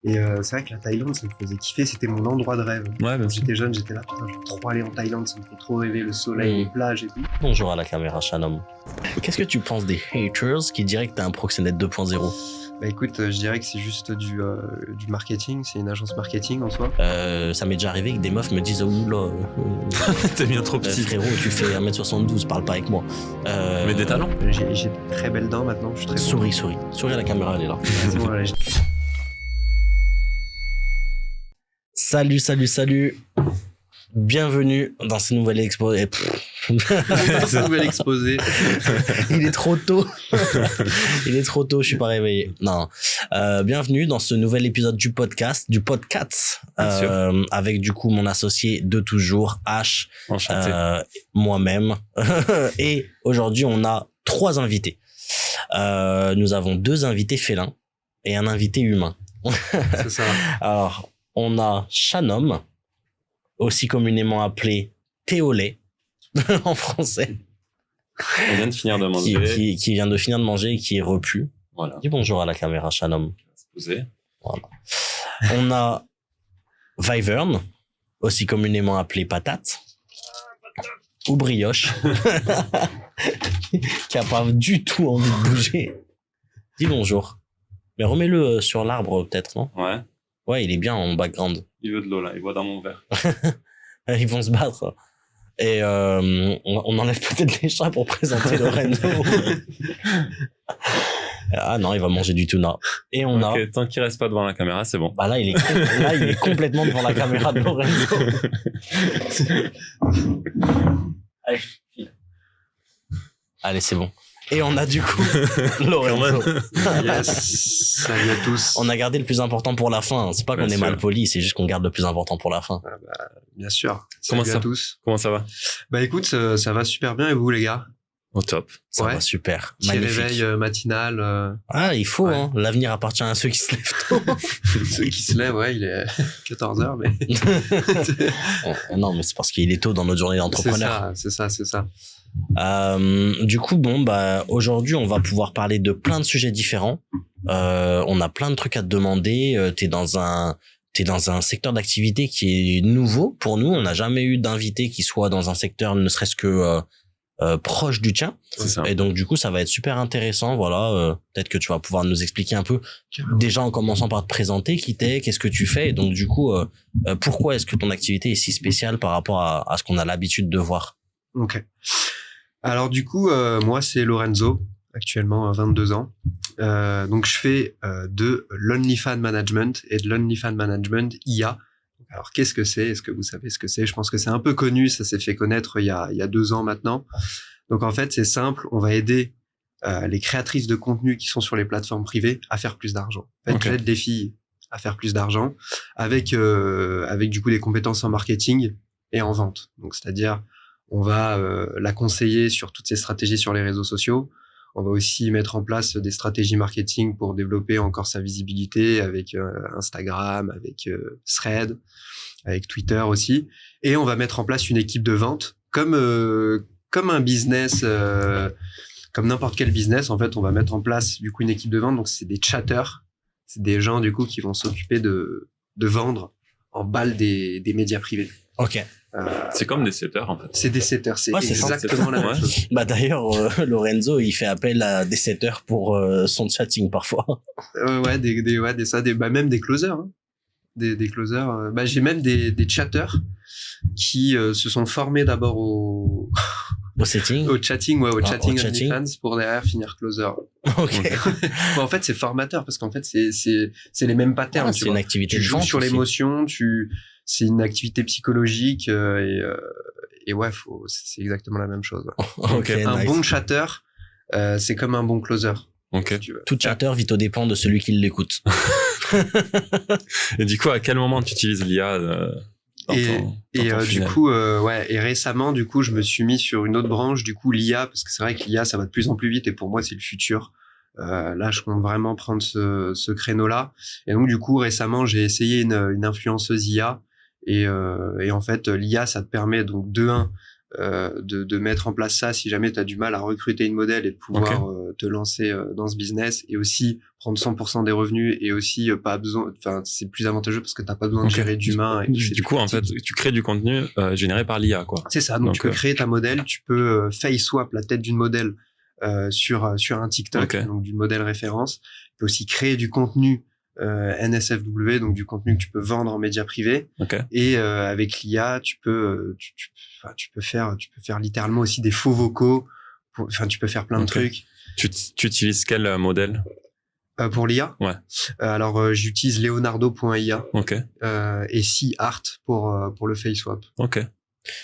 Et c'est vrai que la Thaïlande, ça me faisait kiffer, c'était mon endroit de rêve. Ouais, Quand j'étais jeune, j'étais là, putain, je veux trop aller en Thaïlande, ça me fait trop rêver, le soleil, les plages et tout. Bonjour à la caméra, Shannon. Qu'est-ce que tu penses des haters qui diraient que t'es un proxénète 2.0? Bah écoute, je dirais que c'est juste du marketing, c'est une agence marketing en soi. Ça m'est déjà arrivé que des meufs me disent « Oh là, t'es bien trop petit. frérot, tu fais 1m72, parle pas avec moi. » Mais des talents. J'ai de très belles dents maintenant, je suis très Souris à la caméra, elle est là. bon, là, Salut. Bienvenue dans ce nouvel exposé. ce nouvel exposé. Il est trop tôt. Je suis pas réveillé. Non. Bienvenue dans ce nouvel épisode du podcast, avec du coup mon associé de toujours, H. Enchanté. Moi-même. Et aujourd'hui, on a 3 invités. Nous avons 2 invités félins et un invité humain. C'est ça. Alors, on a Shannon, aussi communément appelé Théolé en français. On vient de finir de manger. Qui vient de finir de manger et qui est repu. Voilà. Dis bonjour à la caméra, Shannon. Posé. Voilà. On a Wyvern, aussi communément appelé Patate. Ou Brioche. qui a pas du tout envie de bouger. Dis bonjour. Mais remets-le sur l'arbre peut-être, non? Ouais. Ouais, il est bien en background. Il veut de l'eau là, il boit dans mon verre. Ils vont se battre. Et on enlève peut-être les chats pour présenter Lorenzo. Ah non, il va manger du tuna. Et on a... Tant qu'il reste pas devant la caméra, c'est bon. Bah là, il est complètement devant la caméra de Lorenzo. Allez, c'est bon. Et on a du coup Lorenzo. Yes. Salut à tous. On a gardé le plus important pour la fin. C'est pas qu'on est mal poli, c'est juste qu'on garde le plus important pour la fin. Ah bah, bien sûr. Comment Salut à tous. Comment ça va? Bah écoute, ça va super bien et vous les gars? Au top. Ça va super. Petit Magnifique. réveil matinal. Ah, il faut, ouais. hein. L'avenir appartient à ceux qui se lèvent tôt. Ceux qui se lèvent, ouais, il est 14h, mais... Non, mais c'est parce qu'il est tôt dans notre journée d'entrepreneur. C'est ça. Du coup, aujourd'hui, on va pouvoir parler de plein de sujets différents. On a plein de trucs à te demander. T'es dans un secteur d'activité qui est nouveau pour nous. On n'a jamais eu d'invité qui soit dans un secteur ne serait-ce que proche du tien. C'est ça. Et donc, du coup, ça va être super intéressant. Voilà, peut-être que tu vas pouvoir nous expliquer un peu, déjà en commençant par te présenter, qui t'es, qu'est-ce que tu fais. Et donc, du coup, pourquoi est-ce que ton activité est si spéciale par rapport à ce qu'on a l'habitude de voir? Ok. Alors du coup, moi c'est Lorenzo, actuellement 22 ans. Donc je fais de l'OnlyFans Management et de l'OnlyFans Management IA. Alors qu'est-ce que c'est? Est-ce que vous savez ce que c'est? Je pense que c'est un peu connu, ça s'est fait connaître il y a 2 ans maintenant. Donc en fait c'est simple, on va aider les créatrices de contenu qui sont sur les plateformes privées à faire plus d'argent. En fait, j'aide les filles à faire plus d'argent avec du coup des compétences en marketing et en vente. Donc c'est-à-dire on va la conseiller sur toutes ses stratégies sur les réseaux sociaux. On va aussi mettre en place des stratégies marketing pour développer encore sa visibilité avec Instagram, avec Thread, avec Twitter aussi. Et on va mettre en place une équipe de vente comme un business, comme n'importe quel business. En fait, on va mettre en place du coup une équipe de vente. Donc c'est des chatteurs, c'est des gens du coup qui vont s'occuper de vendre en balle des médias privés. Ok. C'est comme des setters en fait. C'est des setters, c'est ouais, exactement la même chose. Bah d'ailleurs, Lorenzo, il fait appel à des setters pour son chatting parfois. Même des closers. Hein. Des closers. J'ai même des chatters qui se sont formés d'abord au setting, au chatting OnlyFans pour derrière finir closer. Ok. En fait, c'est formateur parce qu'en fait, c'est les mêmes patterns. Ah, c'est une activité tu de joues vente sur aussi. l'émotion, c'est une activité psychologique et ouais, c'est exactement la même chose. Ouais. Okay, un nice. bon chatter, c'est comme un bon closer. Ok. Si tu veux. Tout chatter vite au dépend de celui qui l'écoute. Et du coup, à quel moment tu utilises l'IA du coup, et récemment, du coup, je me suis mis sur une autre branche, du coup, l'IA, parce que c'est vrai que l'IA, ça va de plus en plus vite et pour moi, c'est le futur. Là, je compte vraiment prendre ce créneau-là. Et donc, du coup, récemment, j'ai essayé une influenceuse IA et en fait, l'IA, ça te permet donc de de mettre en place ça si jamais tu as du mal à recruter une modèle et de pouvoir te lancer dans ce business, et aussi prendre 100% des revenus, et aussi pas besoin, enfin c'est plus avantageux parce que t'as pas besoin de gérer d'humains. Du coup, en fait, tu crées du contenu généré par l'IA, quoi. C'est ça. Donc tu peux créer ta modèle, tu peux face swap la tête d'une modèle sur un TikTok, donc d'une modèle référence. Tu peux aussi créer du contenu NSFW, donc du contenu que tu peux vendre en médias privés. Et avec l'IA, tu peux faire littéralement aussi des faux vocaux. Enfin, tu peux faire plein de trucs. Tu utilises quel modèle pour l'IA? Ouais. Alors j'utilise Leonardo.ia. Et Sea-Art pour le face swap.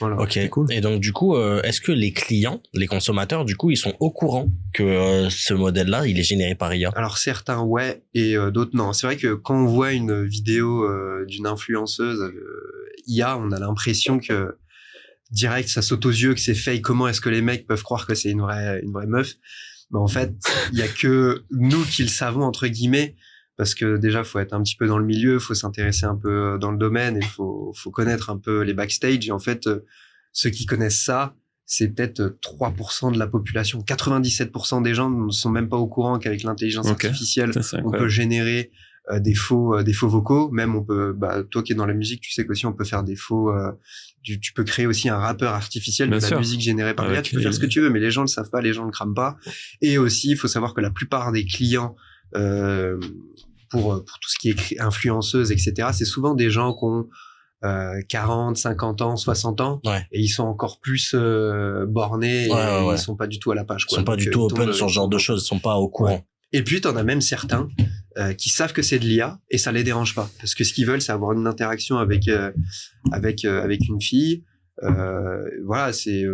Voilà. Ok. Cool. Et donc du coup, est-ce que les clients, les consommateurs, du coup, ils sont au courant que ce modèle-là, il est généré par IA? Alors certains ouais, et d'autres non. C'est vrai que quand on voit une vidéo d'une influenceuse IA, on a l'impression que direct ça saute aux yeux, que c'est fake. Comment est-ce que les mecs peuvent croire que c'est une vraie meuf? Mais en fait, il y a que nous qui le savons entre guillemets. Parce que déjà, faut être un petit peu dans le milieu, faut s'intéresser un peu dans le domaine, et faut connaître un peu les backstage. Et en fait, ceux qui connaissent ça, c'est peut-être 3% de la population. 97% des gens ne sont même pas au courant qu'avec l'intelligence artificielle, on peut générer des faux vocaux. Même on peut, toi qui es dans la musique, tu sais qu'aussi on peut faire des faux. Tu peux créer aussi un rappeur artificiel de la musique générée par l'IA. Tu peux faire ce que tu veux, mais les gens le savent pas, les gens le crament pas. Et aussi, il faut savoir que la plupart des clients pour tout ce qui est influenceuse, etc., c'est souvent des gens qui ont 40, 50 ans, 60 ans, et ils sont encore plus bornés, et ils sont pas du tout à la page, quoi. Ils sont pas du tout open sur ce genre de choses, ils sont pas au courant. Et puis t'en as même certains qui savent que c'est de l'IA et ça les dérange pas, parce que ce qu'ils veulent, c'est avoir une interaction avec une fille. Voilà, c'est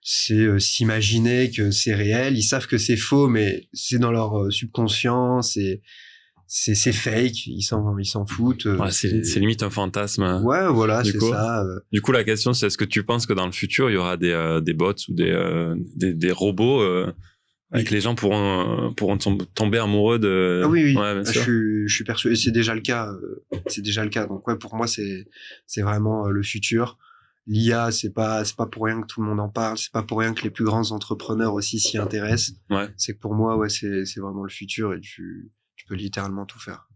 s'imaginer que c'est réel. Ils savent que c'est faux, mais c'est dans leur subconscient, c'est fake, ils s'en foutent. C'est limite un fantasme. Ouais, voilà, c'est ça. Du coup, la question, c'est est-ce que tu penses que dans le futur, il y aura des bots ou des robots avec les gens pourront tomber amoureux de... Ah oui. Ouais, bien sûr. Je suis persuadé, c'est déjà le cas. Donc ouais, pour moi, c'est vraiment le futur. L'IA, c'est pas pour rien que tout le monde en parle, c'est pas pour rien que les plus grands entrepreneurs aussi s'y intéressent. C'est que pour moi, c'est vraiment le futur, et tu peux littéralement tout faire.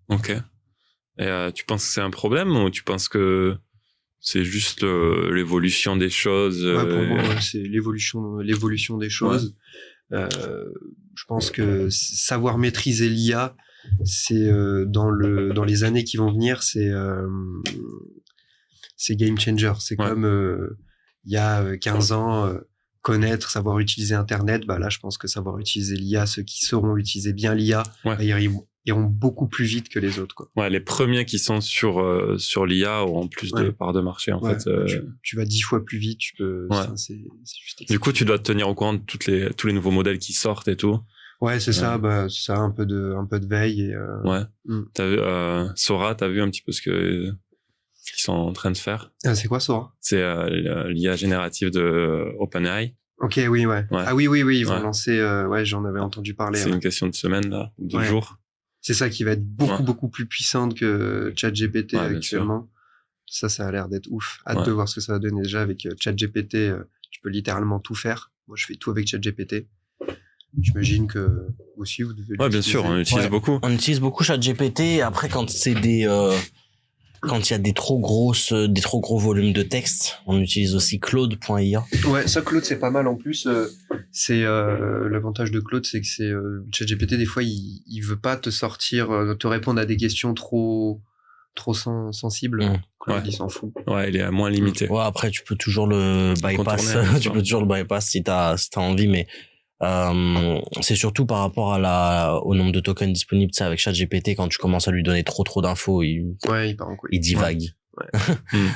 Et tu penses que c'est un problème, ou tu penses que c'est juste l'évolution des choses? Pour moi, c'est l'évolution des choses. Je pense que savoir maîtriser l'IA, c'est dans les années qui vont venir, c'est game changer. C'est comme il y a 15 ans, savoir utiliser Internet. Là, je pense que savoir utiliser l'IA, ceux qui sauront utiliser bien l'IA, ils iront beaucoup plus vite que les autres, quoi. Les premiers qui sont sur l'IA auront plus de parts de marché, en fait. Tu vas 10 fois plus vite, c'est juste. Du coup, tu dois te tenir au courant de tous les nouveaux modèles qui sortent et tout. C'est ça, c'est ça, un peu de veille, et T'as vu, Sora, t'as vu un petit peu ce qu'ils sont en train de faire? C'est quoi Sora? C'est l'IA générative de OpenAI. Ok, oui, Ah oui, ils vont lancer, j'en avais entendu parler. C'est une question de semaine, là, ou de jours. C'est ça qui va être beaucoup plus puissante que ChatGPT actuellement. Ça a l'air d'être ouf. Hâte de voir ce que ça va donner. Déjà, avec ChatGPT, tu peux littéralement tout faire. Moi, je fais tout avec ChatGPT. J'imagine que aussi vous devez bien sûr, on utilise beaucoup. On utilise beaucoup ChatGPT. Après, quand c'est quand il y a des trop gros volumes de texte, on utilise aussi Claude.ia. Ça, Claude, c'est pas mal en plus. C'est l'avantage de Claude, c'est que c'est ChatGPT, des fois, il veut pas te répondre à des questions trop sensibles. Claude, il s'en fout. Il est moins limité. Après, tu peux toujours le bypass. Tu peux toujours le bypass si t'as envie, mais c'est surtout par rapport au nombre de tokens disponibles. Tu sais, avec ChatGPT, quand tu commences à lui donner trop d'infos, il part en couille. Il divague.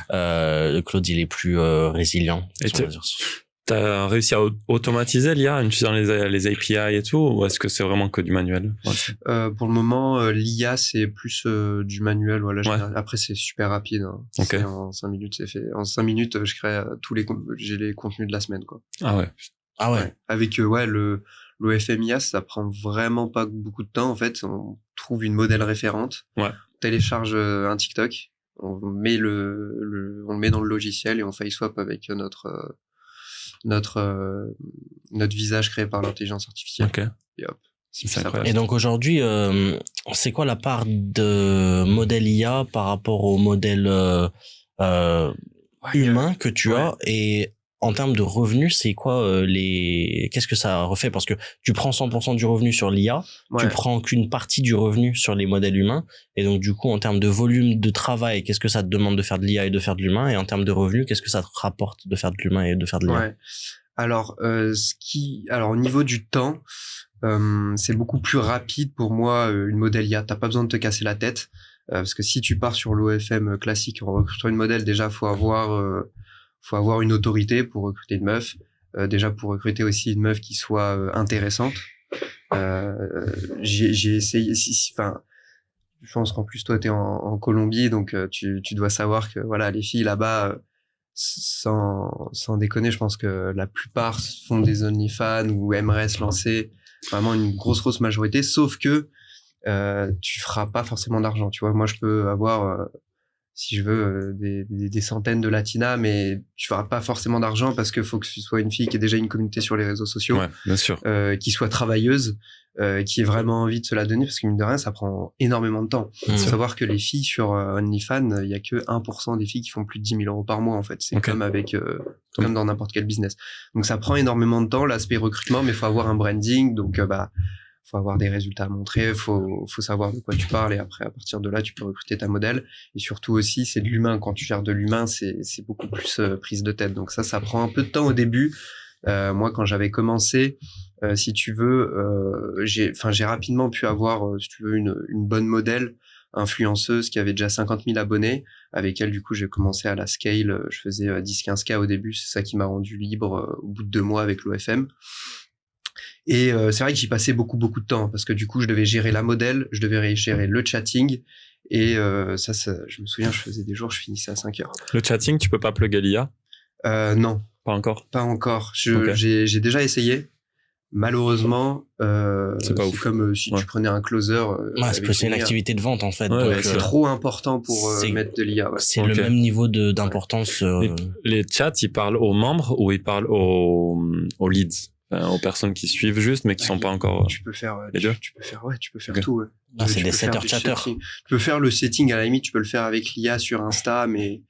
Claude, il est plus résilient. Et t'as réussi à automatiser l'IA en utilisant les API et tout, ou est-ce que c'est vraiment que du manuel? Pour le moment, l'IA, c'est plus du manuel. Après, c'est super rapide. En 5 minutes, c'est fait. En 5 minutes, je crée j'ai les contenus de la semaine, quoi. Avec le FMIA, ça prend vraiment pas beaucoup de temps, en fait. On trouve une modèle référente, on télécharge un TikTok, on le met dans le logiciel et on face swap avec notre visage créé par l'intelligence artificielle. Ok. Et hop. C'est incroyable. Et donc aujourd'hui, c'est quoi la part de modèle IA par rapport au modèle humain que tu as, et en termes de revenus, c'est quoi qu'est-ce que ça refait? Parce que tu prends 100% du revenu sur l'IA, tu prends qu'une partie du revenu sur les modèles humains, et donc du coup en termes de volume de travail, qu'est-ce que ça te demande de faire de l'IA et de faire de l'humain, et en termes de revenus, qu'est-ce que ça te rapporte de faire de l'humain et de faire de l'IA? Alors au niveau du temps, c'est beaucoup plus rapide pour moi une modèle IA. T'as pas besoin de te casser la tête, parce que si tu pars sur l'OFM classique en recrutant une modèle, déjà faut avoir une autorité pour recruter une meuf. Déjà pour recruter aussi une meuf qui soit intéressante. J'ai essayé. Enfin, je pense qu'en plus toi t'es en Colombie, donc tu dois savoir que voilà, les filles là-bas, sans déconner, je pense que la plupart font des OnlyFans ou aimeraient se lancer. Vraiment une grosse majorité. Sauf que tu feras pas forcément d'argent. Tu vois, moi je peux avoir si je veux des centaines de latinas, mais tu feras pas forcément d'argent parce que faut que ce soit une fille qui ait déjà une communauté sur les réseaux sociaux, bien sûr, qui soit travailleuse, qui ait vraiment envie de se la donner, parce que mine de rien ça prend énormément de temps. Faut savoir que les filles sur OnlyFans, il y a que 1% des filles qui font plus de 10 000 euros par mois en fait. C'est comme avec comme dans n'importe quel business. Donc ça prend énormément de temps l'aspect recrutement, mais faut avoir un branding, donc faut avoir des résultats à montrer, faut savoir de quoi tu parles, et après à partir de là tu peux recruter ta modèle. Et surtout aussi c'est de l'humain. Quand tu gères de l'humain, c'est beaucoup plus prise de tête. Donc ça prend un peu de temps au début. Moi quand j'avais commencé, si tu veux, j'ai rapidement pu avoir si tu veux une bonne modèle influenceuse qui avait déjà 50 000 abonnés, avec elle du coup j'ai commencé à la scale. Je faisais 10-15K au début, c'est ça qui m'a rendu libre au bout de 2 mois avec l'OFM. Et c'est vrai que j'y passais beaucoup de temps, parce que du coup je devais gérer la modèle, je devais gérer le chatting, et ça je me souviens, je faisais des jours, je finissais à 5 heures. Le chatting, tu peux pas plugger l'IA? Non. Pas encore? Pas encore. J'ai déjà essayé. Malheureusement, c'est comme si tu prenais un closer. C'est une activité de vente en fait. Donc, c'est trop important pour mettre de l'IA. C'est le même niveau d'importance. Les chats, ils parlent aux membres ou ils parlent aux leads? Aux personnes qui suivent juste mais qui sont pas encore tu peux faire les deux. tu peux faire tout. C'est des setters chatters. Tu peux faire le setting, à la limite tu peux le faire avec l'IA sur Insta, mais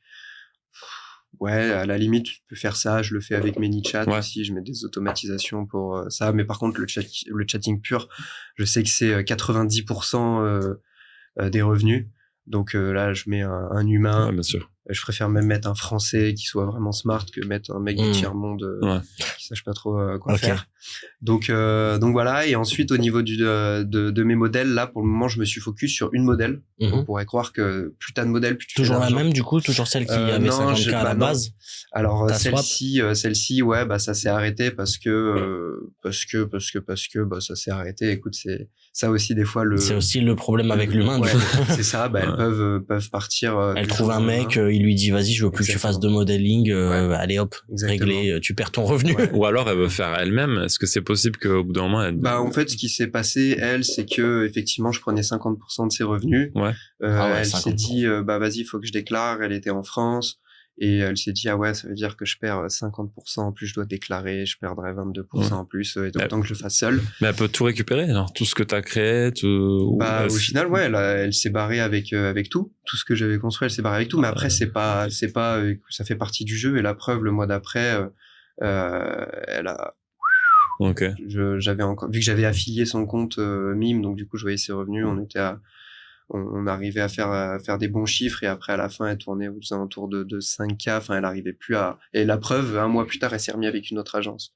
à la limite tu peux faire ça. Je le fais avec ManyChat aussi, je mets des automatisations pour ça, mais par contre le chatting pur, je sais que c'est 90% des revenus. Donc là je mets un humain. Bien sûr. Je préfère même mettre un Français qui soit vraiment smart que mettre un mec du tiers-monde qui sache pas trop quoi faire. Donc voilà. Et ensuite, au niveau de mes modèles, là, pour le moment, je me suis focus sur une modèle. On pourrait croire que plus t'as de modèles, plus tu toujours fais la même, du coup, toujours celle qui avait 50K à la base. Alors celle-ci, ça s'est arrêté parce que ça s'est arrêté. Écoute, c'est ça aussi des fois c'est aussi le problème avec l'humain. C'est ça. Elles peuvent partir. Elles trouvent un mec, il lui dit vas-y, je veux plus que tu fasses de modeling. Allez hop, réglé, tu perds ton revenu. Ou alors elle veut faire elle-même. Est-ce que c'est possible qu'au bout d'un moment elle... en fait, ce qui s'est passé, elle, c'est que effectivement, je prenais 50% de ses revenus. Elle s'est dit vas-y, il faut que je déclare. Elle était en France. Et elle s'est dit, ça veut dire que je perds 50%, en plus je dois déclarer, je perdrai 22% en plus, et autant que je le fasse seule. Mais elle peut tout récupérer, alors, tout ce que t'as créé, tout... au final, elle s'est barrée avec tout ce que j'avais construit, elle s'est barrée avec tout, mais après, c'est pas, ça fait partie du jeu, et la preuve, le mois d'après, elle a... J'avais encore, vu que j'avais affilié son compte Mime, donc du coup, je voyais ses revenus, on arrivait à faire des bons chiffres, et après à la fin elle tournait aux alentours de 5K. Enfin, elle arrivait plus à, et la preuve, un mois plus tard elle s'est remise avec une autre agence.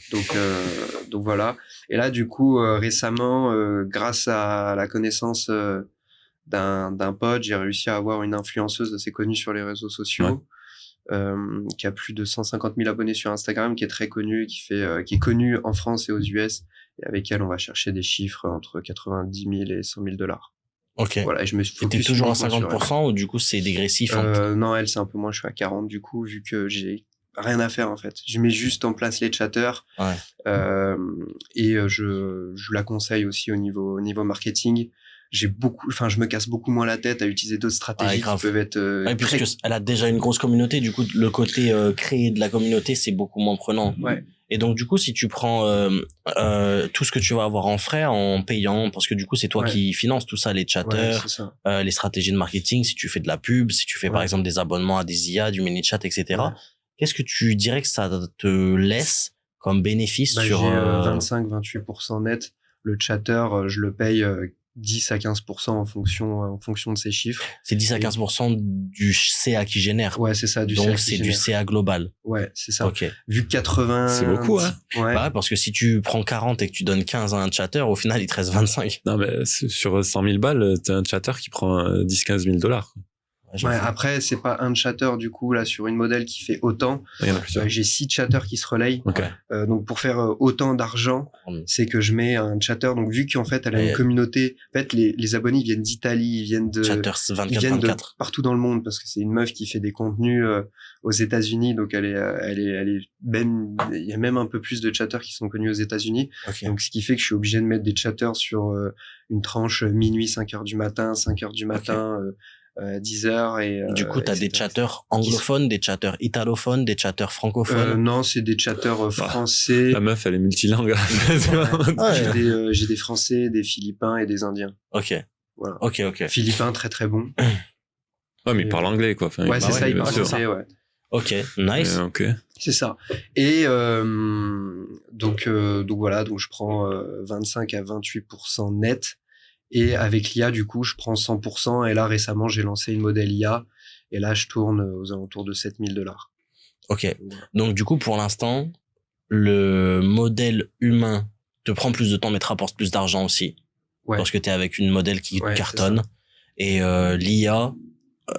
Donc voilà. Et là du coup récemment, grâce à la connaissance d'un pote, j'ai réussi à avoir une influenceuse assez connue sur les réseaux sociaux, qui a plus de 150 000 abonnés sur Instagram, qui est très connue, qui est connue en France et aux US, et avec elle on va chercher des chiffres entre 90 000 et 100 000 $. Ok. Voilà, et je me suis focus. T'es toujours à 50% ou du coup c'est dégressif? Non, elle c'est un peu moins, je suis à 40 du coup, vu que j'ai rien à faire en fait. Je mets juste en place les chatters. Et je la conseille aussi au niveau marketing. je me casse beaucoup moins la tête à utiliser d'autres stratégies qui peuvent être puisque elle a déjà une grosse communauté, du coup le côté créer de la communauté, c'est beaucoup moins prenant. Ouais. Et donc du coup, si tu prends tout ce que tu vas avoir en frais en payant, parce que du coup c'est toi qui finances tout ça, les chatters, les stratégies de marketing, si tu fais de la pub, si tu fais par exemple des abonnements à des IA, du mini chat, etc. Qu'est-ce que tu dirais que ça te laisse comme bénéfice sur j'ai 25-28% net. Le chatter, je le paye 10 à 15% en fonction de ses chiffres. C'est 10 à 15% du CA qui génère. Ouais, c'est ça, donc c'est du CA global. Ouais, c'est ça. OK. Vu que 80 c'est beaucoup, hein. Ouais. Bah, parce que si tu prends 40 et que tu donnes 15 à un chatter, au final il te reste 25. Non, mais sur 100 000 balles, t'as un chatter qui prend 10-15 000 $. Ouais, après, c'est pas un chatter, du coup, là, sur une modèle qui fait autant. Il y en a plusieurs. J'ai 6 chatters qui se relayent. Okay. Donc, pour faire autant d'argent, c'est que je mets un chatter. Donc, vu qu'en fait, elle a une communauté, en fait, les abonnés, ils viennent d'Italie, ils viennent de partout dans le monde, parce que c'est une meuf qui fait des contenus aux États-Unis. Donc, elle est même, il y a même un peu plus de chatters qui sont connus aux États-Unis. Donc, ce qui fait que je suis obligé de mettre des chatters sur une tranche minuit, 5h du matin, 5h du matin, 10h et du coup t'as des chatters anglophones, des chatters italophones, des chatters francophones. Non, c'est des chatters français. La meuf elle est multilingue. J'ai des français, des philippins et des indiens. Voilà. Philippins très très bons. Ouais, mais ils parlent anglais quoi. Enfin, ouais, c'est ça, ils parlent français, ouais. Ok, nice. C'est ça. Et donc voilà, donc je prends 25 à 28% net. Et avec l'IA, du coup, je prends 100%. Et là, récemment, j'ai lancé une modèle IA. Et là, je tourne aux alentours de $7,000. Ok. Donc, du coup, pour l'instant, le modèle humain te prend plus de temps, mais te rapporte plus d'argent aussi. Ouais. Parce que tu es avec une modèle qui cartonne. Et l'IA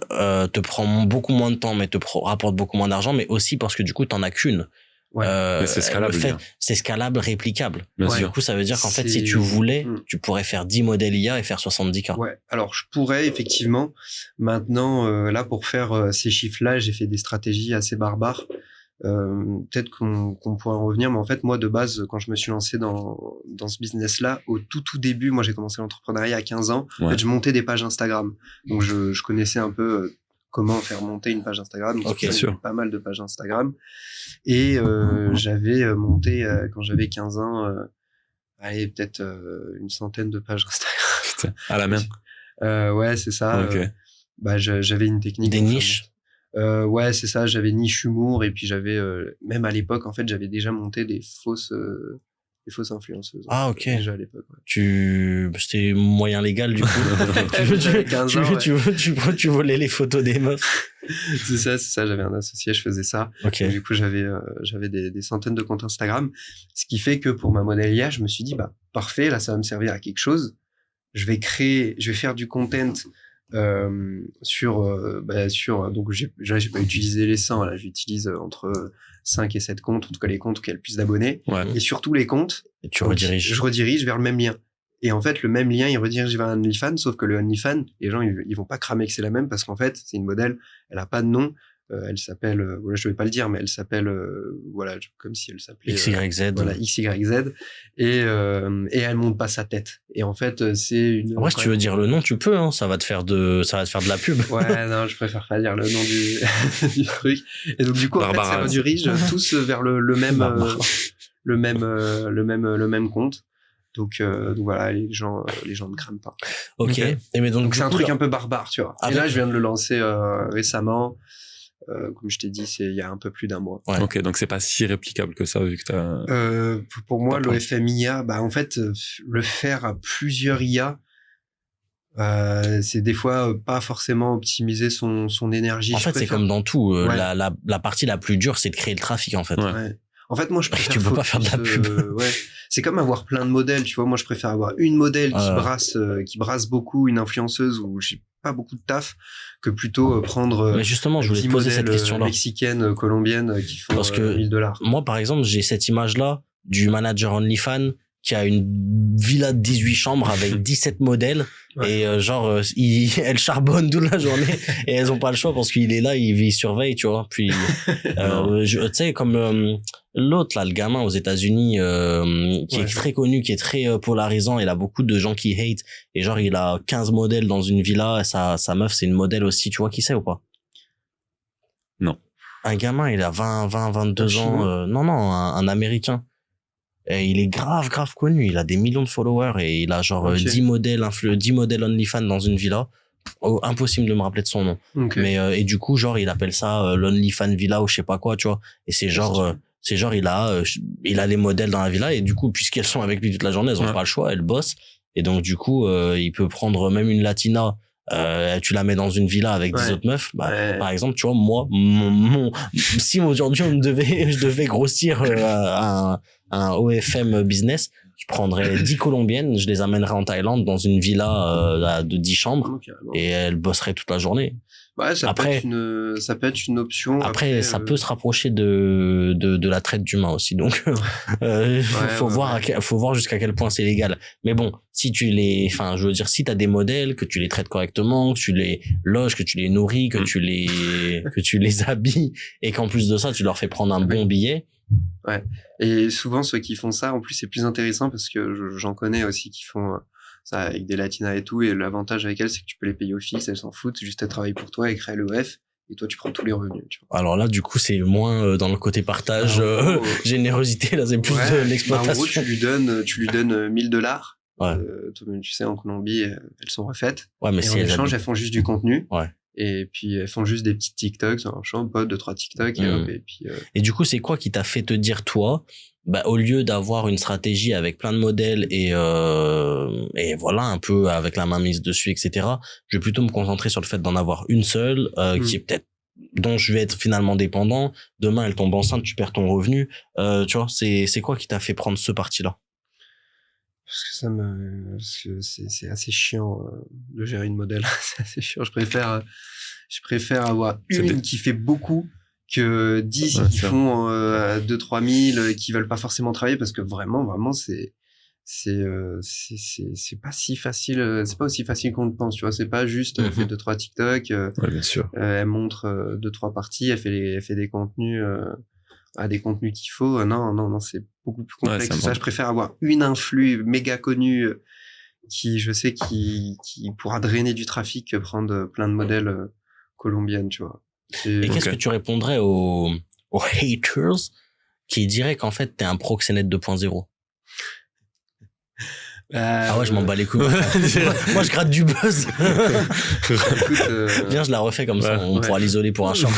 te prend beaucoup moins de temps, mais te rapporte beaucoup moins d'argent. Mais aussi parce que, du coup, tu n'en as qu'une. Mais c'est scalable. C'est scalable, réplicable. Du coup, ça veut dire qu'en fait, si tu voulais, tu pourrais faire 10 modèles IA et faire 70K. Ouais. Alors, je pourrais, effectivement. Maintenant, là, pour faire ces chiffres-là, j'ai fait des stratégies assez barbares. Peut-être qu'on pourra en revenir, mais en fait, moi, de base, quand je me suis lancé dans ce business-là, au tout début, moi, j'ai commencé l'entrepreneuriat à 15 ans. En fait, je montais des pages Instagram. Donc, je connaissais un peu comment faire monter une page Instagram. Donc, j'avais pas mal de pages Instagram. Et j'avais monté, quand j'avais 15 ans, peut-être une centaine de pages Instagram. À la main. Ouais, c'est ça. J'avais une technique. Des niches. Ouais, c'est ça. J'avais niche humour et puis j'avais même à l'époque, en fait, j'avais déjà monté des fausses influenceuses. Ah, ok. Déjà à l'époque. Ouais. C'était moyen légal du coup. Tu volais les photos des meufs. c'est ça. J'avais un associé, je faisais ça. Ok. Et du coup, j'avais des centaines de comptes Instagram. Ce qui fait que pour ma modèle IA, je me suis dit, bah, parfait, là, ça va me servir à quelque chose. Je vais faire du content donc j'ai pas utilisé les 100, là j'utilise entre 5 et 7 comptes, en tout cas les comptes qui ont le plus d'abonnés, et surtout les comptes et je redirige vers le même lien, et en fait le même lien il redirige vers un OnlyFans, sauf que le OnlyFans, les gens ils vont pas cramer que c'est la même, parce qu'en fait c'est une modèle, elle a pas de nom, elle s'appelle, je vais pas le dire, mais elle s'appelle, comme si elle s'appelait XYZ. XYZ, et elle monte pas sa tête. Et en fait, c'est une. En vrai, si tu veux dire le nom, tu peux, hein. Ça va te faire de la pub. Ouais, non, je préfère pas dire le nom du truc. Et donc, du coup, en fait, ça redirige tous vers le même compte. Donc voilà, les gens ne crament pas. Ok. Et mais donc c'est un truc un peu barbare, tu vois. Et là, je viens de le lancer récemment. Comme je t'ai dit, c'est il y a un peu plus d'un mois. Ouais. Ok, donc c'est pas si réplicable que ça, vu que t'as... pour moi, l'OFM IA, bah, en fait, le faire à plusieurs IA, c'est des fois pas forcément optimiser son énergie. En fait, c'est comme dans tout. La partie la plus dure, c'est de créer le trafic, en fait. Ouais. En fait, moi, je préfère. Tu peux pas faire de la pub. Ouais. C'est comme avoir plein de modèles, tu vois. Moi, je préfère avoir une modèle qui brasse beaucoup, une influenceuse où j'ai pas beaucoup de taf, que plutôt prendre. Mais justement, je voulais te poser cette question-là. Mexicaine, colombienne, qui font parce que $1,000. Moi, par exemple, j'ai cette image-là du manager OnlyFans qui a une villa de 18 chambres avec 17 modèles. Ouais. Et elle charbonne toute la journée et elles ont pas le choix parce qu'il est là, il surveille, tu vois. Puis tu sais, comme l'autre là, le gamin aux États-Unis qui est très connu, qui est très polarisant, il a beaucoup de gens qui hate et genre il a 15 modèles dans une villa, et sa meuf c'est une modèle aussi, tu vois qui c'est ou pas? Non. Un gamin, il a 22 ans, non, un Américain. Et il est grave connu, il a des millions de followers et il a genre 10 modèles 10 modèles OnlyFans dans une villa. Oh, impossible de me rappeler de son nom. Mais et du coup genre il appelle ça l'OnlyFans villa ou je sais pas quoi, tu vois. Et c'est genre il a les modèles dans la villa et du coup puisqu'elles sont avec lui toute la journée, elles ont pas le choix, elles bossent et donc du coup il peut prendre même une latina, tu la mets dans une villa avec 10 autres meufs, par exemple, tu vois, moi si aujourd'hui je devais grossir un OFM business, je prendrais 10 colombiennes, je les amènerais en Thaïlande dans une villa de 10 chambres et elles bosseraient toute la journée. Ouais, ça peut être une option. Après ça peut se rapprocher de la traite d'humains aussi. Donc faut voir jusqu'à quel point c'est légal. Mais bon, si si t'as des modèles, que tu les traites correctement, que tu les loges, que tu les nourris, que tu les habilles et qu'en plus de ça, tu leur fais prendre un bon billet. Ouais. Et souvent, ceux qui font ça, en plus, c'est plus intéressant parce que j'en connais aussi qui font ça avec des latinas et tout. Et l'avantage avec elles, c'est que tu peux les payer au fixe, elles s'en foutent, juste elles travaillent pour toi et créent l'EF. Et toi, tu prends tous les revenus, tu vois. Alors là, du coup, c'est moins dans le côté partage, générosité. Là, c'est plus de l'exploitation. En gros, tu lui donnes $1000. Ouais. Toi-même, tu sais, en Colombie, elles sont refaites. Ouais, mais et si en échange, elles font juste du contenu. Ouais. Et puis, elles font juste des petits TikToks, un champ, pote, 2-3 TikToks, et hop, et puis, Et du coup, c'est quoi qui t'a fait te dire, toi, au lieu d'avoir une stratégie avec plein de modèles et voilà, un peu avec la main mise dessus, etc., je vais plutôt me concentrer sur le fait d'en avoir une seule, qui est peut-être, dont je vais être finalement dépendant. Demain, elle tombe enceinte, tu perds ton revenu. Tu vois, c'est quoi qui t'a fait prendre ce parti-là? Parce que c'est assez chiant de gérer une modèle. C'est assez chiant. Je préfère avoir une qui fait beaucoup que 10 qui font 2-3 000 qui veulent pas forcément travailler parce que vraiment c'est pas si facile, c'est pas aussi facile qu'on le pense, tu vois. C'est pas juste elle fait 2-3 TikTok, bien sûr. Elle montre 2-3 parties, elle fait des contenus des contenus qu'il faut. Non, c'est beaucoup plus complexe. Ça, je préfère avoir une influx méga connue qui, je sais, qui pourra drainer du trafic que prendre plein de modèles colombiennes, tu vois. Et qu'est-ce que tu répondrais aux haters qui diraient qu'en fait, t'es un proxénète 2.0? Ah ouais, je m'en bats les couilles. Moi, je gratte du buzz. Viens, je la refais comme ça, on pourra l'isoler pour un short.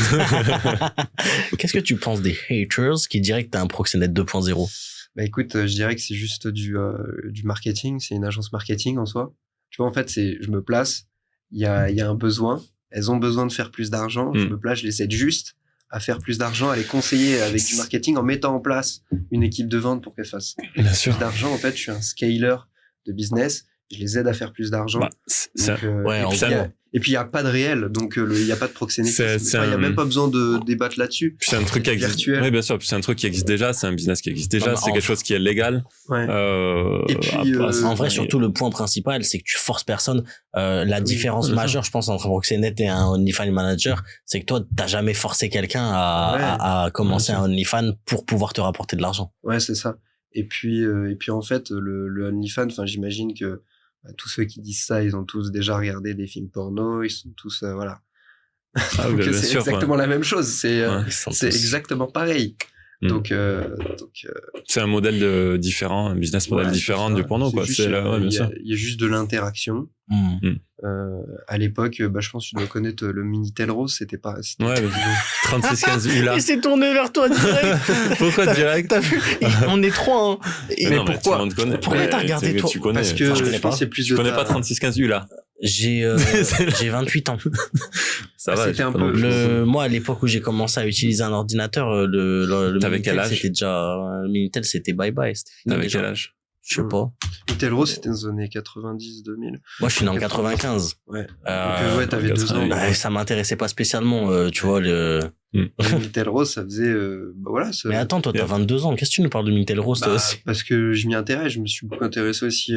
Qu'est-ce que tu penses des haters qui diraient que t'es un proxénète 2.0? Bah écoute, je dirais que c'est juste du marketing, c'est une agence marketing en soi. Tu vois, en fait, je me place, il y a un besoin, elles ont besoin de faire plus d'argent, je me place, je les aide juste à faire plus d'argent, à les conseiller avec du marketing en mettant en place une équipe de vente pour qu'elles fassent plus d'argent. En fait, je suis un scaler de business, je les aide à faire plus d'argent. Et puis il y a pas de réel, donc il y a pas de proxénétisme. Il y a même pas besoin de débattre là-dessus. C'est un truc qui existe. Oui, bien sûr. C'est un truc qui existe déjà. C'est un business qui existe déjà. C'est quelque chose qui est légal. Ouais. Et puis en vrai, surtout le point principal, c'est que tu forces personne. La différence majeure, je pense, entre un proxénète et un OnlyFans manager, c'est que toi, t'as jamais forcé quelqu'un à commencer un OnlyFans pour pouvoir te rapporter de l'argent. Ouais, c'est ça. Et puis en fait, le OnlyFans, enfin, j'imagine que tous ceux qui disent ça, ils ont tous déjà regardé des films porno, ils sont tous voilà. C'est exactement la même chose, c'est exactement pareil. Donc c'est un modèle différent, un business model différent du porno, quoi. Il y a juste de l'interaction. À l'époque, je pense que tu dois connaître le Minitel Rose, c'était 3615 ULA. Il s'est tourné vers toi direct. Pourquoi direct? T'as vu? On est trois, hein. Mais pourquoi? Pourquoi t'as regardé toi? Parce que je pense c'est plus de. Tu connais pas 3615 ULA? J'ai 28 ans. Ça va. C'était un peu. Moi, à l'époque où j'ai commencé à utiliser un ordinateur, le T'avais quel âge? c'était déjà, le Minitel, c'était bye bye. T'avais quel âge? Je sais pas. Minitel Rose, c'était dans les années 90-2000. Moi, je suis né en 95. Ouais. Donc, t'avais 2 ans. Ça m'intéressait pas spécialement, tu vois, Minitel Rose, ça faisait, voilà. Mais attends, toi, t'as 22 ans. Qu'est-ce que tu nous parles de Minitel Rose, toi aussi? Parce que je m'y intéresse. Je me suis beaucoup intéressé aussi,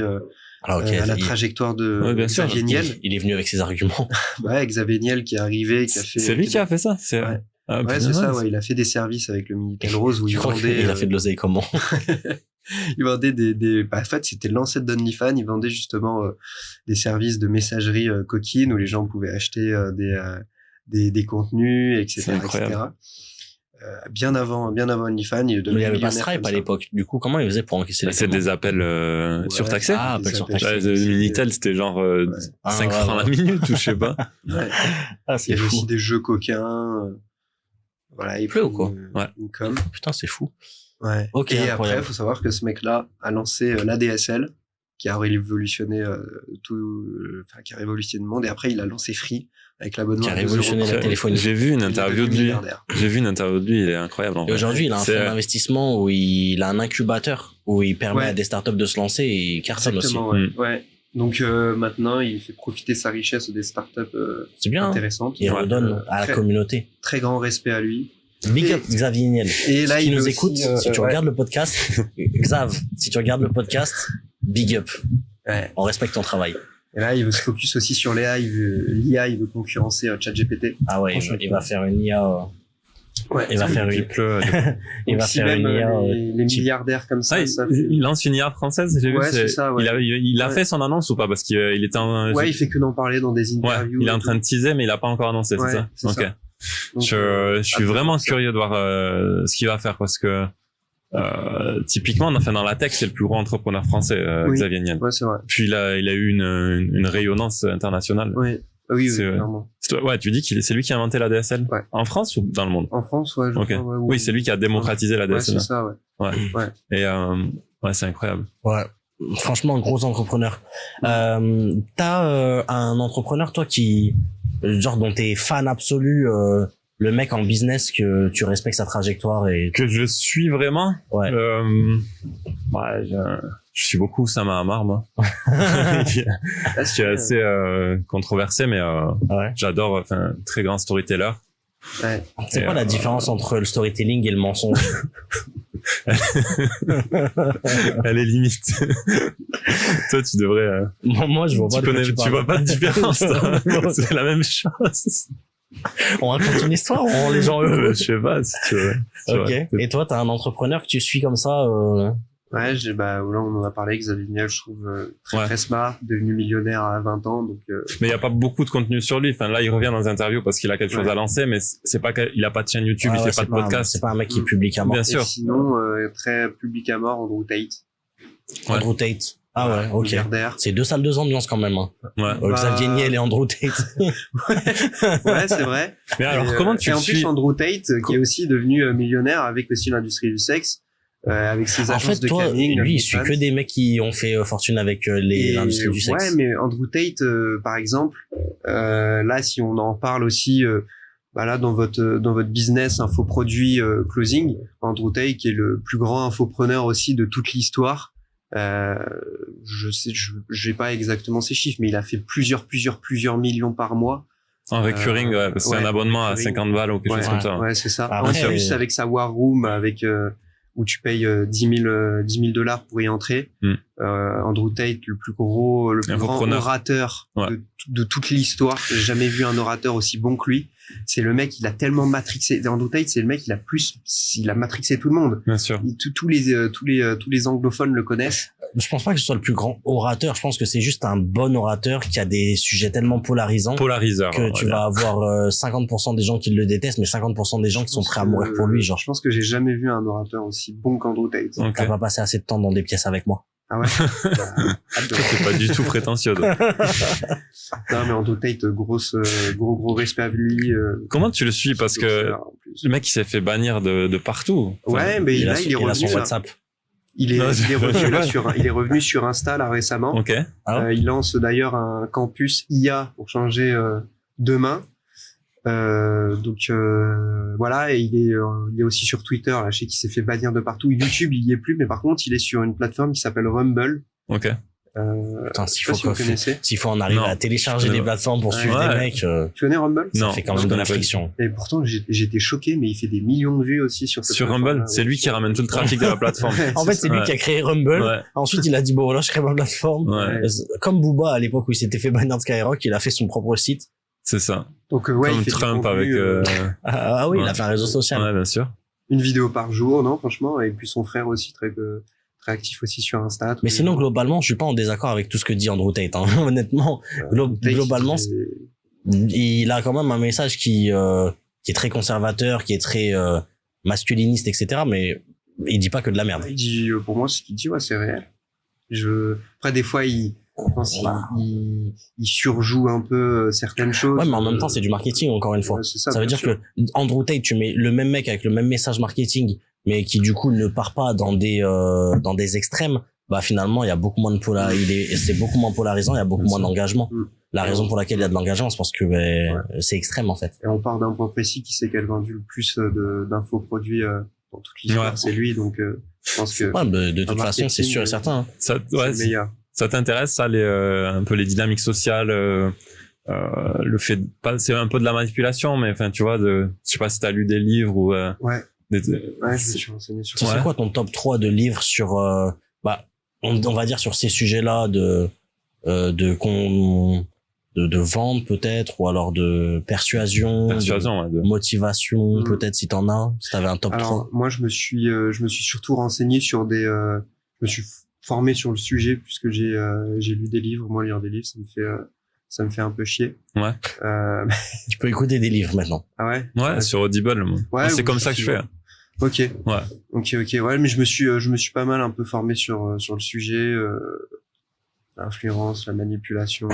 à la trajectoire de Xavier Niel. Il est venu avec ses arguments. Xavier Niel qui est arrivé, qui a fait. C'est lui qui a fait ça. Ah, Ouais, putain, c'est ça, ouais. Il a fait des services avec le Minitel Rose où Je il crois vendait. qu'il a fait de l'oseille comment? Il vendait bah, en fait, c'était l'ancêtre d'OnlyFans. Il vendait justement des services de messagerie coquine où les gens pouvaient acheter des contenus, etc., C'est incroyable. etc. Bien avant OnlyFans, il est Mais devenu il y avait pas millionnaire Stripe comme à ça. l'époque. Du coup, comment il faisait pour encaisser les C'est paiements? des appels surtaxés. Ah, des appel surtaxé. appels Le surtaxés. Minitel, c'était genre 5 ouais, francs la minute ou je sais pas. Ouais. Ah, Il y c'est avait fou. aussi des jeux coquins. Voilà, et Plus puis ou quoi? Ouais. une com. Putain, c'est fou. Ouais. Ok, et incroyable. après, il faut savoir que ce mec-là a lancé l'ADSL, qui a révolutionné qui a révolutionné le monde. Et après, il a lancé Free avec l'abonnement. Qui a à 2 révolutionné euros la par téléphonie. J'ai vu une mois. Il est interview de devenu lui. milliardaire. J'ai vu une interview de lui, il est incroyable. En Et vrai. aujourd'hui, il a un fonds C'est- d'investissement où il a un incubateur où il permet Ouais. à des startups de se lancer et il cartonne aussi. Exactement, ouais. Mm. Ouais. Donc maintenant, il fait profiter sa richesse des startups C'est bien. Hein. intéressantes. Il Ouais. redonne à la Très- communauté. Très grand respect à lui. Big Et- up Xavier Niel. Et là, si il tu nous est écoutes, aussi, si tu ouais. regardes le podcast, Xav, si tu regardes le podcast, big up. Ouais. On respecte ton travail. Et là, il veut se focus aussi sur l'IA. L'IA, il veut concurrencer ChatGPT. Ah ouais, Franchement, il va faire une IA. Ouais. Il va faire une, il Donc, va si faire même une IA. les milliardaires comme ça, Ah, ça il lance une IA française, j'ai vu. Ouais, c'est ça, ouais. Il a Ouais. fait son annonce ou pas? Parce qu'il était en. ouais, il fait que d'en parler dans des Ouais, interviews. il est en train de teaser, mais il a pas encore annoncé, Ouais, c'est ça? c'est Ok. ça. Donc, Je suis après, vraiment ça. curieux de voir ce qu'il va faire parce que typiquement, enfin, dans la tech, c'est le plus gros entrepreneur français, Oui. Xavier Niel. Ouais, c'est vrai. Puis il a eu une rayonnance internationale. Ouais. Oui, C'est- clairement. Ouais, tu dis c'est lui qui a inventé la DSL Ouais. en France ou dans le monde? En France, ouais, je Ok. crois, ouais, Oui, c'est lui qui a démocratisé la Ouais, DSL. c'est ça, ouais. Ouais. Et ouais, c'est incroyable. Ouais. Franchement, gros entrepreneur. T'as un entrepreneur, toi, qui, genre, dont t'es fan absolu, le mec en business que tu respectes sa trajectoire et Que je suis vraiment. ouais. Ouais, je suis beaucoup Oussama Hamar, moi. qui Ah, est assez controversé, mais Ouais. j'adore. Enfin, très grand storyteller. Ouais. C'est Et, quoi la différence entre le storytelling et le mensonge? Elle est limite. Toi, tu devrais. Moi, je vois pas de quoi Tu parles. vois pas de différence. toi. C'est la même chose. On raconte une histoire ou on rend les gens heureux? Je sais pas si tu veux. Tu Ok. vois. Et toi, t'as un entrepreneur que tu suis comme ça, Ouais, bah, là, on en a parlé, Xavier Niel, je trouve très, Ouais. très smart, devenu millionnaire à 20 ans, donc, Mais il y a pas beaucoup de contenu sur lui. Enfin, là, il revient dans les interviews parce qu'il a quelque chose Ouais. à lancer, mais c'est pas qu'il a pas de chaîne YouTube, ah il ouais, fait pas c'est de podcast. C'est pas un mec qui est public à mort. Bien et sûr. sinon, très public à mort, Andrew Tate. Ouais. Andrew Tate. Ah ouais, ok. Milliardaire. C'est deux salles, deux ambiances quand même. Hein. Ouais. Bah, Xavier Niel et Andrew Tate. Ouais, c'est vrai. Mais alors, Et, comment tu et en suis plus, Andrew Tate, qui est aussi devenu millionnaire avec aussi l'industrie du sexe, avec ses En agences fait, de toi, camming. lui, il suit que des mecs qui ont fait fortune avec l'industrie du sexe. Ouais, mais Andrew Tate, par exemple, là, si on en parle aussi, bah là, dans votre business infoproduit closing, Andrew Tate, qui est le plus grand infopreneur aussi de toute l'histoire. J'ai pas exactement ses chiffres, mais il a fait plusieurs millions par mois. en recurring, ouais, parce que c'est ouais, un abonnement à recurring. 50 balles ou quelque Ouais, chose comme ça. ouais, c'est ça. Après, En plus, avec sa War Room, avec où tu payes 10 000 $ pour y entrer. Mm. Andrew Tate, le plus grand Infopreneur. orateur Ouais. de toute l'histoire. J'ai jamais vu un orateur aussi bon que lui. C'est le mec, il a tellement matrixé. Andrew Tate, c'est le mec, il a matrixé tout le monde. Bien sûr. Tous les anglophones le connaissent. Je pense pas que ce soit le plus grand orateur. Je pense que c'est juste un bon orateur qui a des sujets tellement polarisants Polariseur. que tu vas avoir 50% des gens qui le détestent, mais 50% des gens qui sont prêts à mourir pour lui. Genre, Je pense que j'ai jamais vu un orateur aussi bon qu'Andrew Tate. Ok. t'as pas passé assez de temps dans des pièces avec moi. Ah ouais? C'est pas du tout prétentieux. donc. Non, mais Andrew Tate, gros respect à lui. Comment tu le suis? Parce que en plus. le mec, il s'est fait bannir de partout. Enfin, Ouais, mais il là, a il est son revenu. là. WhatsApp. Il est Non, revenu là il est revenu sur Insta là récemment. Ok. Ah ouais. Il lance d'ailleurs un campus IA pour changer demain. Donc voilà, et il est aussi sur Twitter. Là, je sais qu'il s'est fait bannir de partout. YouTube, il y est plus, mais par contre, il est sur une plateforme qui s'appelle Rumble. Ok. Putain, Je sais pas si vous connaissez. s'il faut en arriver Non. à télécharger Je des connais plateformes pour Ouais. suivre des Ouais. mecs, Tu connais Rumble? ça Non, fait quand je même de la connais pas du friction. Et pourtant, j'étais choqué, mais il fait des millions de vues aussi sur cette Sur Rumble, plateforme-là. c'est lui qui ramène tout le trafic de la plateforme. Ouais, En fait, c'est lui Ouais. qui a créé Rumble. Ouais. Ensuite, il a dit, bon, là, je crée ma plateforme. Ouais. Comme Booba, à l'époque où il s'était fait bannir de Skyrock, il a fait son propre site. C'est ça. Donc ouais, il Comme fait du Trump contenu, avec. Ah oui, il Ouais. a fait un réseau social. Ouais, bien sûr. une vidéo par jour, non, franchement, et puis son frère aussi très actif aussi sur Insta. Mais sinon, globalement, je suis pas en désaccord avec tout ce que dit Andrew Tate. Hein. Honnêtement, globalement, il a quand même un message qui est très conservateur, qui est très masculiniste, etc. Mais il dit pas que de la merde. il dit, pour moi, ce qu'il dit, ouais, c'est réel. Après, des fois, je pense il surjoue un peu certaines choses. Ouais, mais en même temps, c'est du marketing, encore une fois. Ouais, c'est ça Ça veut bien dire sûr. que Andrew Tate, tu mets le même mec avec le même message marketing, mais qui du coup ne part pas dans des extrêmes. Bah finalement, il y a beaucoup moins de c'est beaucoup moins polarisant, il y a beaucoup moins d'engagement. La raison pour laquelle il y a de l'engagement, c'est parce que c'est extrême en fait. Et on part d'un point précis qui sait qu'elle a vendu le plus d'infoproduits dans toute l'histoire, Ouais. c'est lui, donc je pense que Ouais, de toute façon, c'est marketing, sûr et certain. Hein. Ça, c'est ouais, le meilleur. ça t'intéresse, ça, un peu les dynamiques sociales, le fait c'est un peu de la manipulation, mais enfin, tu vois, je sais pas si t'as lu des livres ou, Ouais, ouais, je me c'est- suis renseigné sur Ça, ça. c'est quoi ton top 3 de livres sur, on va dire sur ces sujets-là de vente peut-être, ou alors de persuasion, persuasion, de motivation, Mm. peut-être si t'en as, si t'avais un top Alors, 3. moi, je me suis surtout renseigné sur je me suis formé sur le sujet puisque j'ai lu des livres. Moi, lire des livres, ça me fait un peu chier. Ouais. Tu peux écouter des livres maintenant. Ah ouais? Ouais, sur Audible, moi. Moi, c'est ou comme ça que je fais. Ok. Ouais. Ok. Ouais, mais je me suis pas mal un peu formé sur le sujet, l'influence, la manipulation.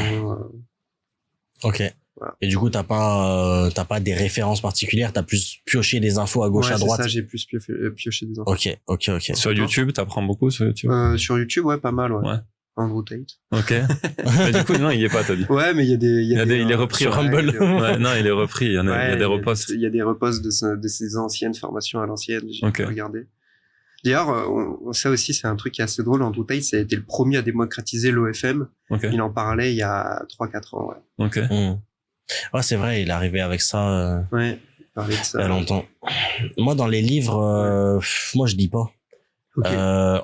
Ok. Voilà. Et du coup, t'as pas des références particulières, t'as plus pioché des infos à gauche, Ouais, à c'est droite. ça, j'ai plus pioché des infos. Ok. Sur YouTube, t'apprends beaucoup sur YouTube. Sur YouTube, ouais, pas mal, ouais. Ouais. Andrew Tate. Ok. Mais du coup, non, il y est pas, t'as dit. Ouais, mais il il est repris sur ouais. Humble. Ouais, non, il est repris. Il y a des reposts. Il y a des reposts de ses anciennes formations à l'ancienne. J'ai Ok. regardé. D'ailleurs, ça aussi, c'est un truc qui est assez drôle. Andrew Tate, ça a été le premier à démocratiser l'OFM. Ok. Il en parlait il y a 3-4 ans, ouais. Ok. Ouais, c'est vrai, il est arrivé avec ça Ouais, il parlait de il y ça. a longtemps. Moi, dans les livres, moi, je lis pas. Ok.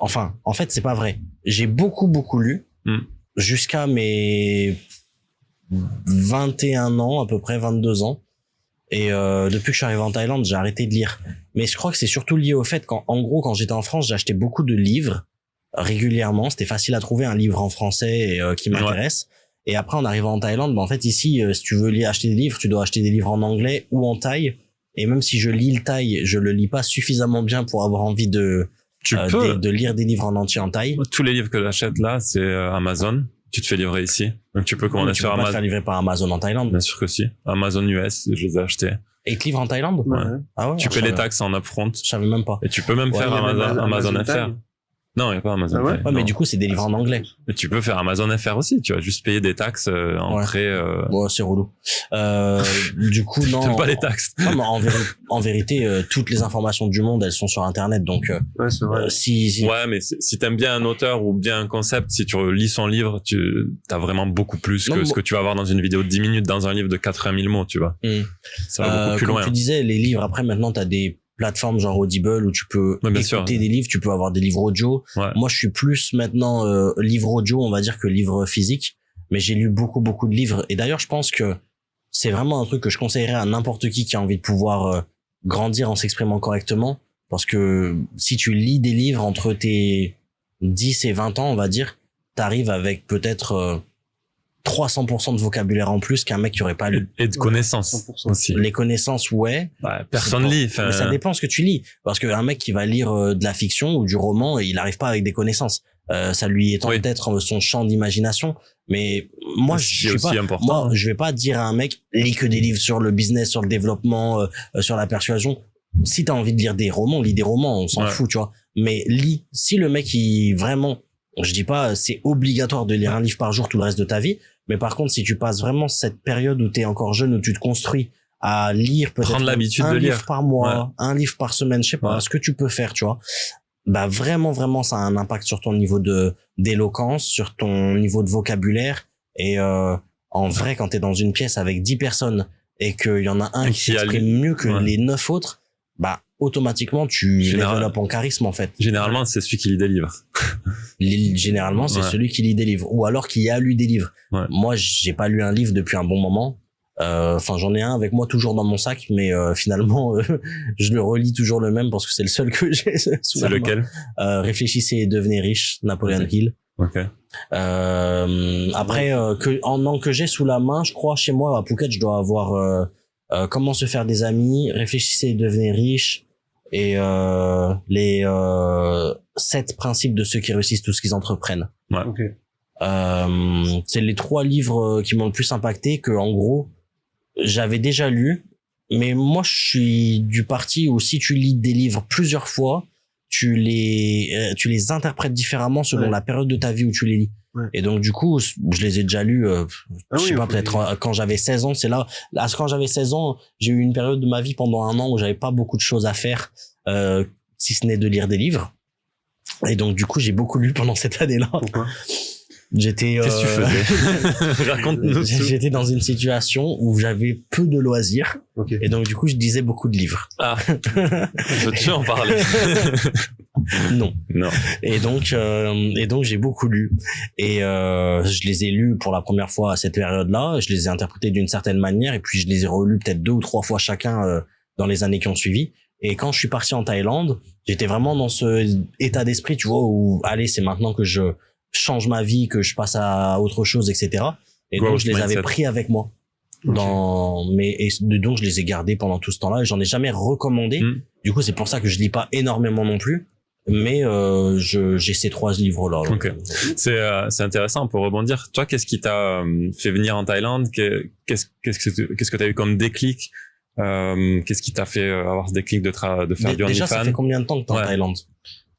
Enfin, en fait, c'est pas vrai. J'ai beaucoup lu jusqu'à mes 21 ans, à peu près 22 ans. Et depuis que je suis arrivé en Thaïlande, j'ai arrêté de lire. Mais je crois que c'est surtout lié au fait qu'en gros, quand j'étais en France, j'achetais beaucoup de livres régulièrement. C'était facile à trouver un livre en français qui m'intéresse. Et après, en arrivant en Thaïlande, en fait, ici, si tu veux acheter des livres, tu dois acheter des livres en anglais ou en thaï. Et même si je lis le thaï, je le lis pas suffisamment bien pour avoir envie de lire des livres en entier en thaï. Tous les livres que j'achète là, c'est Amazon. Tu te fais livrer ici. Donc tu peux commander Tu sur peux pas te Amazon. faire livrer par Amazon en Thaïlande. Bien sûr que si. Amazon US, je les ai achetés. Et ils te livrent en Thaïlande? Ouais. Ah ouais? Tu paies les taxes en upfront. Je savais même pas. Et tu peux même Ouais, faire il y a même Amazon FR. Thaï. Non, il n'y a pas Amazon Ah ouais? Pay. Ouais, mais Non. du coup, c'est des livres en anglais. Mais tu peux faire Amazon FR aussi. Tu vas juste payer des taxes en Ouais. prêt. Bon, c'est relou. Du coup, non. T'aimes pas les taxes. Non, mais en vérité, toutes les informations du monde, elles sont sur Internet. Donc, Ouais, c'est vrai. si Ouais, mais si t'aimes bien un auteur ou bien un concept, si tu lis son livre, t'as vraiment beaucoup plus Non, que mais ce que tu vas avoir dans une vidéo de 10 minutes dans un livre de 80 000 mots, tu vois. Ça va beaucoup plus comme loin. tu disais, les livres, après, maintenant, t'as des plateformes genre Audible où tu peux Ouais, bien écouter sûr. des livres, tu peux avoir des livres audio. Ouais. Moi, je suis plus maintenant livre audio, on va dire, que livre physique. Mais j'ai lu beaucoup de livres. Et d'ailleurs, je pense que c'est vraiment un truc que je conseillerais à n'importe qui a envie de pouvoir grandir en s'exprimant correctement. Parce que si tu lis des livres entre tes 10 et 20 ans, on va dire, t'arrives avec peut-être 300% de vocabulaire en plus qu'un mec qui aurait pas lu. Et de connaissances 100%. aussi. Les connaissances, ouais. Ouais, personne Ça lit. dépend. Enfin, Mais ça dépend ce que tu lis. Parce qu'un mec qui va lire de la fiction ou du roman, il n'arrive pas avec des connaissances. Ça lui étend Oui. peut-être son champ d'imagination. Mais moi, je c'est suis aussi pas, important. moi, je vais pas dire à un mec, lis que des livres sur le business, sur le développement, sur la persuasion. Si t'as envie de lire des romans, lis des romans, on s'en Ouais. fout, tu vois. Mais lis, si le mec, il vraiment, je dis pas, c'est obligatoire de lire un livre par jour tout le reste de ta vie. Mais par contre, si tu passes vraiment cette période où t'es encore jeune, où tu te construis à lire peut-être Prendre l'habitude un de livre lire. par mois, Ouais. un livre par semaine, je sais pas, Ouais. ce que tu peux faire, tu vois. Bah vraiment, ça a un impact sur ton niveau d'éloquence, sur ton niveau de vocabulaire. Et en vrai, quand t'es dans une pièce avec 10 personnes et qu'il y en a un Et qui qui a s'exprime mieux que Ouais. les 9 autres, bah automatiquement tu Général- level up en charisme en fait. Généralement, c'est celui qui lit des livres. Généralement, c'est Ouais. celui qui lit des livres ou alors qui a lu des livres. Ouais. Moi, j'ai pas lu un livre depuis un bon moment. Enfin, j'en ai un avec moi toujours dans mon sac, mais finalement, je le relis toujours le même parce que c'est le seul que j'ai sous C'est la main. lequel? Réfléchissez et devenez riche, Napoleon Ok. Hill. Ok. Après, que j'ai sous la main, je crois, chez moi, à Phuket, je dois avoir Comment se faire des amis, Réfléchissez et devenez riche, et les 7 principes de ceux qui réussissent tout ce qu'ils entreprennent. Ok. C'est les 3 livres qui m'ont le plus impacté, que en gros j'avais déjà lu, mais moi je suis du parti où si tu lis des livres plusieurs fois, tu les interprètes différemment selon la période de ta vie où tu les lis. Et donc du coup je les ai déjà lus je sais pas, peut-être quand j'avais 16 ans. C'est là quand j'avais 16 ans, j'ai eu une période de ma vie pendant un an où j'avais pas beaucoup de choses à faire, si ce n'est de lire des livres, et donc du coup j'ai beaucoup lu pendant cette année-là. Pourquoi? J'étais Qu'est-ce que tu faisais? Raconte-nous. j'étais dans une situation où j'avais peu de loisirs, Ok. et donc du coup je lisais beaucoup de livres. Ah, veux-tu en parler? Non. Non. Et donc j'ai beaucoup lu, et je les ai lus pour la première fois à cette période-là, je les ai interprétés d'une certaine manière, et puis je les ai relus peut-être 2 ou 3 fois chacun dans les années qui ont suivi. Et quand je suis parti en Thaïlande, j'étais vraiment dans ce état d'esprit, tu vois, où allez, c'est maintenant que je change ma vie, que je passe à autre chose, etc. Et donc je les avais pris avec moi donc je les ai gardés pendant tout ce temps-là, et j'en ai jamais recommandé. Du coup c'est pour ça que je lis pas énormément non plus, mais j'ai ces 3 livres-là. Ok. C'est intéressant pour rebondir. Toi, qu'est-ce qui t'a fait venir en Thaïlande? Qu'est-ce que t'as eu comme déclic? Qu'est-ce qui t'a fait avoir ce déclic de faire du OnlyFans? Déjà, ça fait combien de temps que t'es en Thaïlande?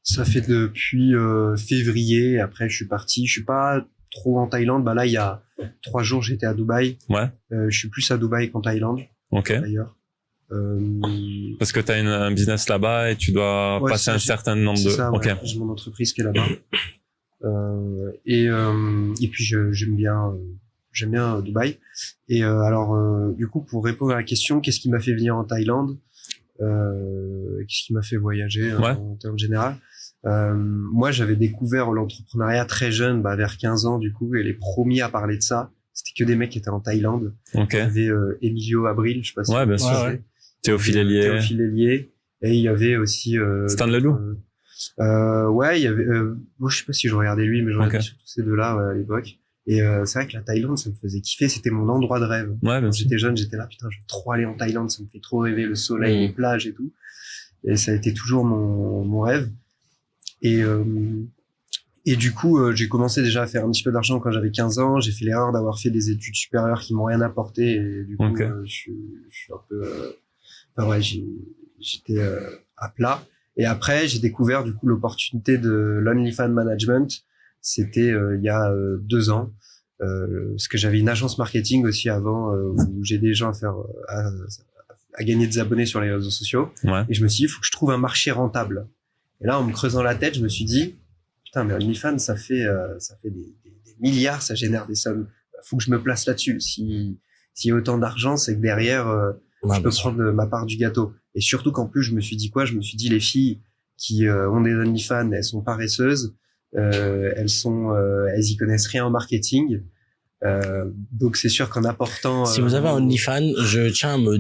Ça fait depuis février. Après, je suis parti. Je suis pas trop en Thaïlande. Bah là, il y a 3 jours, j'étais à Dubaï. Ouais. Je suis plus à Dubaï qu'en Thaïlande. Ok. D'ailleurs. Parce que t'as un business là-bas et tu dois passer un certain nombre de. Ça, ok. ouais. J'ai mon entreprise qui est là-bas. Et puis j'aime bien Dubaï. Et du coup, pour répondre à la question, qu'est-ce qui m'a fait venir en Thaïlande, qu'est-ce qui m'a fait voyager en termes généraux, moi j'avais découvert l'entrepreneuriat très jeune, vers 15 ans du coup, et les premiers à parler de ça, c'était que des mecs qui étaient en Thaïlande. Ok. Il y avait Emilio Abril, je sais pas si bien sûr. ouais. Théophile Hélier. Et il y avait aussi Stan Leloup. Ouais, il y avait moi je sais pas si je regardais lui, mais je regardais surtout ces deux-là à l'époque. Et c'est vrai que la Thaïlande, ça me faisait kiffer, c'était mon endroit de rêve. Quand j'étais jeune, j'étais là, putain, je veux trop aller en Thaïlande, ça me fait trop rêver, le soleil, les plages et tout. Et ça a été toujours mon rêve. Et du coup, j'ai commencé déjà à faire un petit peu d'argent quand j'avais 15 ans. J'ai fait l'erreur d'avoir fait des études supérieures qui m'ont rien apporté. Et du coup, je suis un peu... j'étais à plat. Et après, j'ai découvert du coup l'opportunité de l'OnlyFans Management. C'était il y a 2 ans. Parce que j'avais une agence marketing aussi avant où j'ai des gens à gagner des abonnés sur les réseaux sociaux. Ouais. Et je me suis dit, il faut que je trouve un marché rentable. Et là, en me creusant la tête, je me suis dit, putain, mais OnlyFans, ça fait des milliards, ça génère des sommes. Faut que je me place là-dessus. S'il y a autant d'argent, c'est que derrière, je peux prendre ma part du gâteau. Et surtout qu'en plus, je me suis dit quoi? Je me suis dit, les filles qui ont des OnlyFans, elles sont paresseuses. Elles y connaissent rien en marketing. Donc c'est sûr qu'en apportant si vous avez un OnlyFans, je tiens à me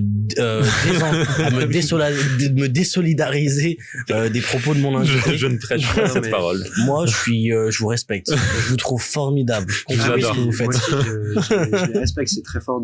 désolidariser des propos de mon invité. Je ne prêche pas cette parole. Moi je vous respecte, je vous trouve formidable. Continuez ce que vous faites. Je les respecte, c'est très fort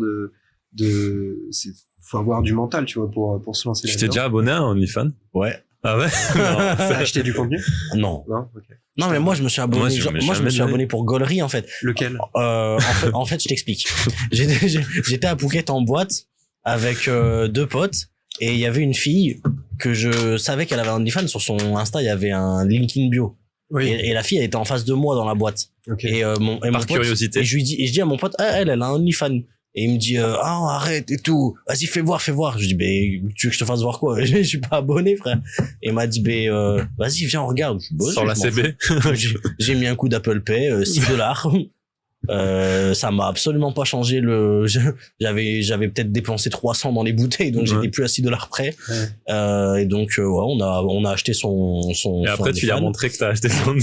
faut avoir du mental, tu vois, pour se lancer. Tu t'es déjà abonné à OnlyFans? Ouais. Ah ouais? T'as acheté du contenu? Non. Non, ok. Non, mais moi, je me suis abonné. Moi, je me suis abonné pour Gaulerie, en fait. Lequel? En fait, je t'explique. J'étais à Phuket en boîte avec 2 potes, et il y avait une fille que je savais qu'elle avait un OnlyFans. Sur son Insta, il y avait un link in bio. Oui. Et la fille, elle était en face de moi dans la boîte. Okay. Et mon pote, curiosité. Et je dis à mon pote, elle a un OnlyFans. Et il me dit, arrête et tout. Vas-y, fais voir. Je dis, tu veux que je te fasse voir quoi? Je suis pas abonné, frère. Et il m'a dit, vas-y, viens, on regarde. Sur la CB. J'ai mis un coup d'Apple Pay, $6. Ça m'a absolument pas changé j'avais peut-être dépensé 300 dans les bouteilles, donc j'étais plus à $6 près. Et donc, on a acheté son Et après, tu lui as montré que t'as acheté son...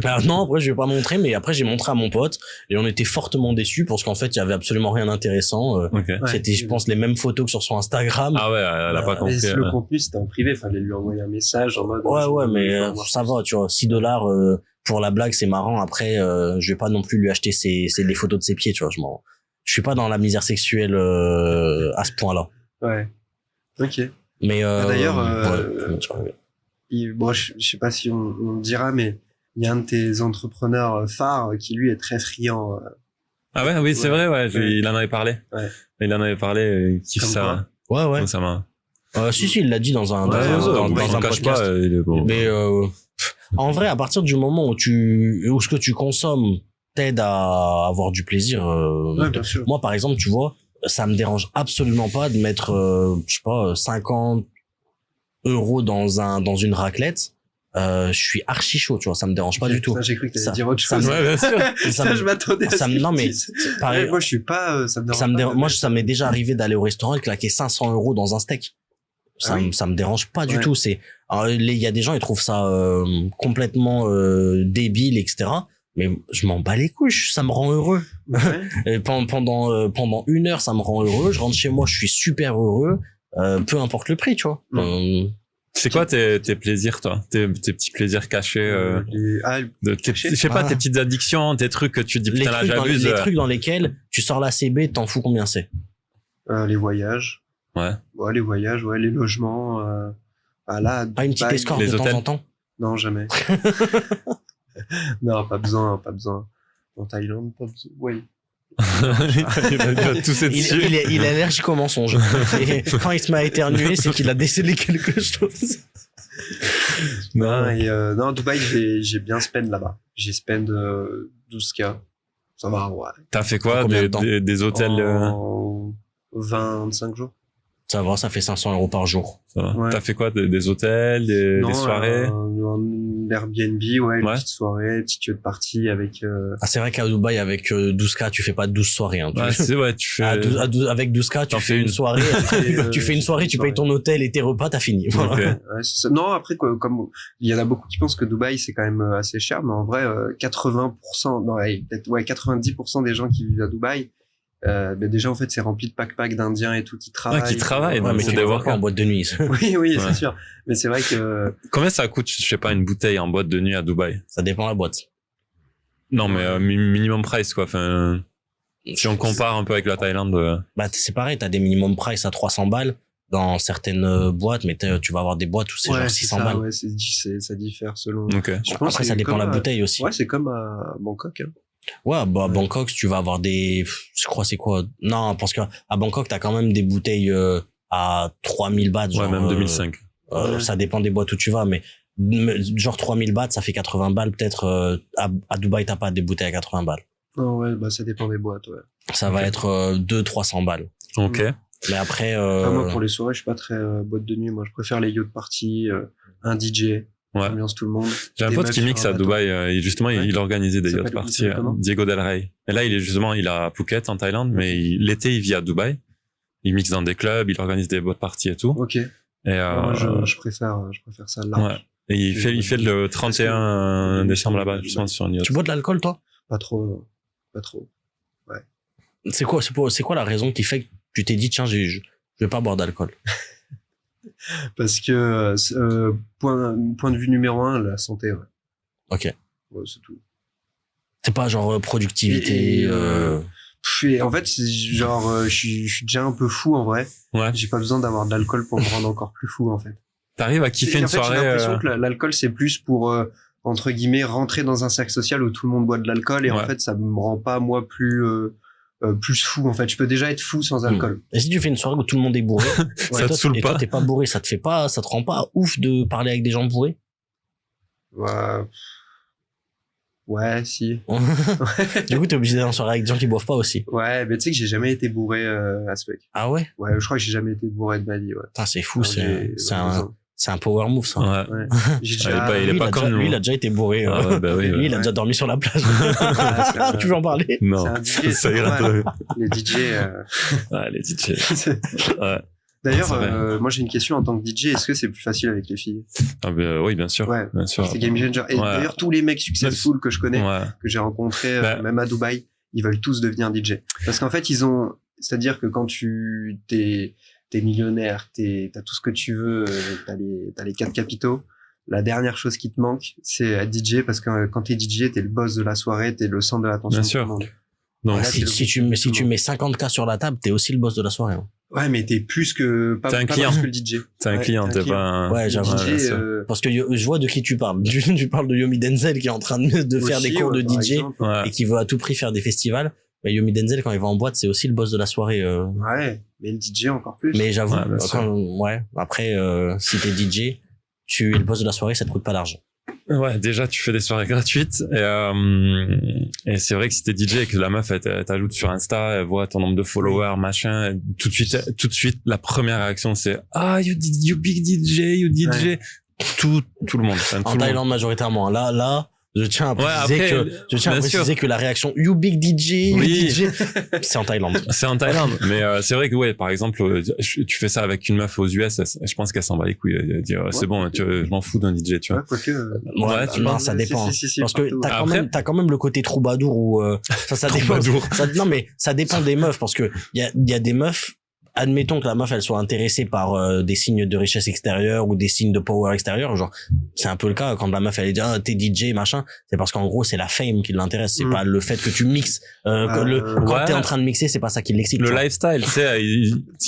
Alors, non, après, je vais pas montrer, mais après, j'ai montré à mon pote et on était fortement déçus parce qu'en fait, il y avait absolument rien d'intéressant. Ok. C'était, je pense, les mêmes photos que sur son Instagram. Ah ouais, elle a pas compris. Mais le contenu, c'était en privé, fallait lui envoyer un message en mode. Ouais, mais ça va, tu vois, $6 pour la blague, c'est marrant. Après, je vais pas non plus lui acheter les photos de ses pieds, tu vois. Je suis pas dans la misère sexuelle à ce point-là. Ouais. Ok. Mais d'ailleurs, ouais, bon, je sais pas si on le dira, mais il y a un de tes entrepreneurs phares qui lui est très friand. Ah ouais, oui, c'est vrai, ouais. Il en avait parlé. Ouais. Il en avait parlé, il kiffe Comme ça. ouais. Donc, ça m'a... Si, il l'a dit dans un cache podcast. pas, il est bon. Mais en vrai, à partir du moment où ce que tu consommes t'aide à avoir du plaisir. Ouais, bien sûr. Moi, par exemple, tu vois, ça me dérange absolument pas de mettre, je sais pas, 50 € dans une raclette. Je suis archi chaud, tu vois, ça me dérange pas du tout. Ça, j'ai cru que t'allais Ça- dire autre ça chose. me- Ouais, bien sûr. Ça, je m'attendais à ça me- non, mais pareil, moi, je suis pas, ça me dérange pas. moi, ça m'est déjà arrivé d'aller au restaurant et claquer 500 € dans un steak. Ah oui. Ça me dérange pas du Ouais. tout. Il y a des gens, ils trouvent ça complètement débile, etc. Mais je m'en bats les couilles, ça me rend heureux. Ouais. Et pendant 1 heure, ça me rend heureux. Je rentre chez moi, je suis super heureux. Peu importe le prix, tu vois. C'est quoi tes plaisirs, toi? Tes petits plaisirs cachés, je sais pas, tes petites addictions, tes trucs que tu te dis, putain, là, j'abuse. Les trucs dans lesquels tu sors la CB, t'en fous combien c'est? Les voyages. Ouais. Ouais, les voyages, ouais, les logements. Là, Pas une petite Dubaï, escorte les de hôtels. temps en temps? Non, jamais. Non, pas besoin. En Thaïlande, pas besoin. Oui. il va tousser dessus. Il est allergique au mensonge. Et quand il se met à éternuer, c'est qu'il a décelé quelque chose. Non, Dubaï, j'ai bien spend là-bas. J'ai spend 12K. Ça va, ouais. T'as fait quoi? Combien de temps? Des hôtels, En 25 jours. Ça va, ça fait 500 € par jour. ça va. Ouais. T'as fait quoi? Des hôtels, des soirées? Un Airbnb, ouais, une Ouais. petite soirée, petite lieu de party avec. Ah, c'est vrai qu'à Dubaï, avec 12K, tu fais pas 12 soirées. Hein. Ouais, c'est vrai, tu fais... Avec 12K, tu T'en fais fais une une. soirée. Et, Tu fais une soirée, tu payes ton hôtel et tes repas, t'as fini. Voilà. Ok. Ouais, c'est ça. Non, après, comme il y en a beaucoup qui pensent que Dubaï c'est quand même assez cher, mais en vrai, 80%, non, ouais, peut-être, ouais, 90% des gens qui vivent à Dubaï, déjà en fait c'est rempli de pack d'Indiens et tout qui travaillent. qui travaillent, Ouais, donc mais c'est tu des les vois pas workers. en boîte de nuit. Oui, Ouais. c'est sûr. Mais c'est vrai que Combien ça coûte, je sais pas, une bouteille en boîte de nuit à Dubaï? Ça dépend de la boîte. Non, mais minimum price, quoi. Enfin, si on compare un peu avec la Thaïlande. Bah, c'est pareil, t'as des minimum price à 300 balles dans certaines boîtes, mais tu vas avoir des boîtes où c'est ouais, genre c'est 600 ça, balles. ouais, ça diffère selon. Ok. Je pense Après, que ça c'est dépend de la comme bouteille aussi. Ouais, c'est comme à Bangkok. Hein. Ouais, bah, à Bangkok, tu vas avoir je crois, c'est quoi? Non, parce que à Bangkok, t'as quand même des bouteilles à 3000 bahts. Ouais, Genre, même 2005. Ouais. Ça dépend des boîtes où tu vas, mais genre 3000 bahts, ça fait 80 balles. Peut-être à Dubaï, t'as pas des bouteilles à 80 balles. Non, ouais, bah ça dépend des boîtes, ouais. Ça va être 200-300 balles. Ok. Mais après, Moi, pour les soirées, je suis pas très boîte de nuit. Moi, je préfère les yacht party, un DJ, Ouais. ambiance tout le monde. J'ai un Des pote meufs qui sur mixe un à bateau. Dubaï. Justement, Ouais. il organisait des Il yacht s'appelle parties. comment Diego Del Rey. Et là, il est à Phuket, en Thaïlande, mais l'été, il vit à Dubaï. Il mixe dans des clubs, il organise des yacht parties et tout. Ok. Et, Moi, je préfère ça ouais. large. Et il fait le 31 décembre là-bas, justement, sur une yacht. tu bois de l'alcool, toi? Pas trop, non. Pas trop. C'est quoi la raison qui fait que tu t'es dit, tiens, je vais pas boire d'alcool? Parce que, point de vue numéro 1, la santé, ouais. Ok. Ouais, c'est tout. C'est pas genre productivité. Et en fait, c'est genre, je suis déjà un peu fou, en vrai. Ouais. J'ai pas besoin d'avoir de l'alcool pour me rendre encore plus fou, en fait. T'arrives à kiffer En une fait, soirée. j'ai l'impression que l'alcool, c'est plus pour, entre guillemets, rentrer dans un cercle social où tout le monde boit de l'alcool et en Ouais. fait, ça me rend pas, moi, plus fou, en fait. Je peux déjà être fou sans alcool. Et si tu fais une soirée où tout le monde est bourré, Ça te saoule et pas? toi t'es pas bourré, ça te rend pas ouf de parler avec des gens bourrés? Ouais. Ouais, si. Du coup, t'es obligé d'aller en soirée avec des gens qui boivent pas aussi. Ouais, mais tu sais que j'ai jamais été bourré à ce mec. Ah ouais? Ouais, je crois que j'ai jamais été bourré de ma vie, ouais. Putain, c'est fou, Alors, j'ai 22 ans. C'est un power move, ça. Ouais. Ouais. J'ai Ah, déjà... il est pas comme nous. Lui, il a déjà été bourré. Ah ouais, bah oui, Lui, ouais. il a déjà dormi sur la plage. Ouais, Tu veux en parler? Non. c'est un DJ, Ça c'est ira. normal. Les DJ... Ouais, les DJ. Ouais. D'ailleurs, C'est vrai. moi j'ai une question en tant que DJ, est-ce que c'est plus facile avec les filles? Ah, oui, bien sûr. Ouais. Bien sûr. C'est game changer. Et Ouais. d'ailleurs, tous les mecs successful que je connais, Ouais. que j'ai rencontrés, Bah. même à Dubaï, ils veulent tous devenir DJ. Parce qu'en fait, c'est-à-dire que quand t'es millionnaire, t'as tout ce que tu veux, t'as les 4 capitaux, la dernière chose qui te manque, c'est être DJ, parce que quand t'es DJ, t'es le boss de la soirée, t'es le centre de l'attention. Bien de sûr. tout le monde. Donc, Voilà, Si tu mets 50K sur la table, t'es aussi le boss de la soirée. Hein. Ouais, mais t'es plus que, T'es un pas client. plus que le DJ. t'es un Ouais, client, t'es un t'es pas un... Ouais, Le j'avoue. bien DJ, sûr. Parce que je vois de qui tu parles. Tu parles de Yomi Denzel qui est en train de faire aussi, des cours ouais, de par DJ exemple. Ouais. et qui veut à tout prix faire des festivals. Mais Yomi Denzel, quand il va en boîte, c'est aussi le boss de la soirée. Ouais, mais le DJ encore plus. Mais j'avoue, Ouais, bien sûr. après, si t'es DJ, tu es le boss de la soirée, ça te coûte pas d'argent. Ouais, déjà, tu fais des soirées gratuites. Et c'est vrai que si t'es DJ et que la meuf, elle t'ajoute sur Insta, elle voit ton nombre de followers, machin, tout de suite, la première réaction, c'est, ah, you big DJ, you DJ. Ouais. Tout le monde. Enfin, tout En le monde. Thaïlande, majoritairement. Là, je tiens à Ouais, préciser que la réaction You Big DJ, Oui. DJ, c'est en Thaïlande. C'est en Thaïlande, mais c'est vrai que ouais, par exemple, tu fais ça avec une meuf aux US, je pense qu'elle s'en bat les couilles, elle dit c'est bon, je m'en fous d'un DJ, tu vois. Ouais, quoique, Ouais, tu non, penses? ça dépend. Si, Parce que partout. t'as quand même le côté troubadour où ça dépend. Troubadour. Non mais ça dépend des meufs parce que il y a des meufs. Admettons que la meuf elle soit intéressée par des signes de richesse extérieure ou des signes de power extérieur, genre c'est un peu le cas quand la meuf elle dit ah t'es DJ machin, c'est parce qu'en gros c'est la fame qui l'intéresse, c'est pas le fait que tu mixes quand ouais. t'es en train de mixer, c'est pas ça qui l'excite. Le tu vois. lifestyle, tu sais,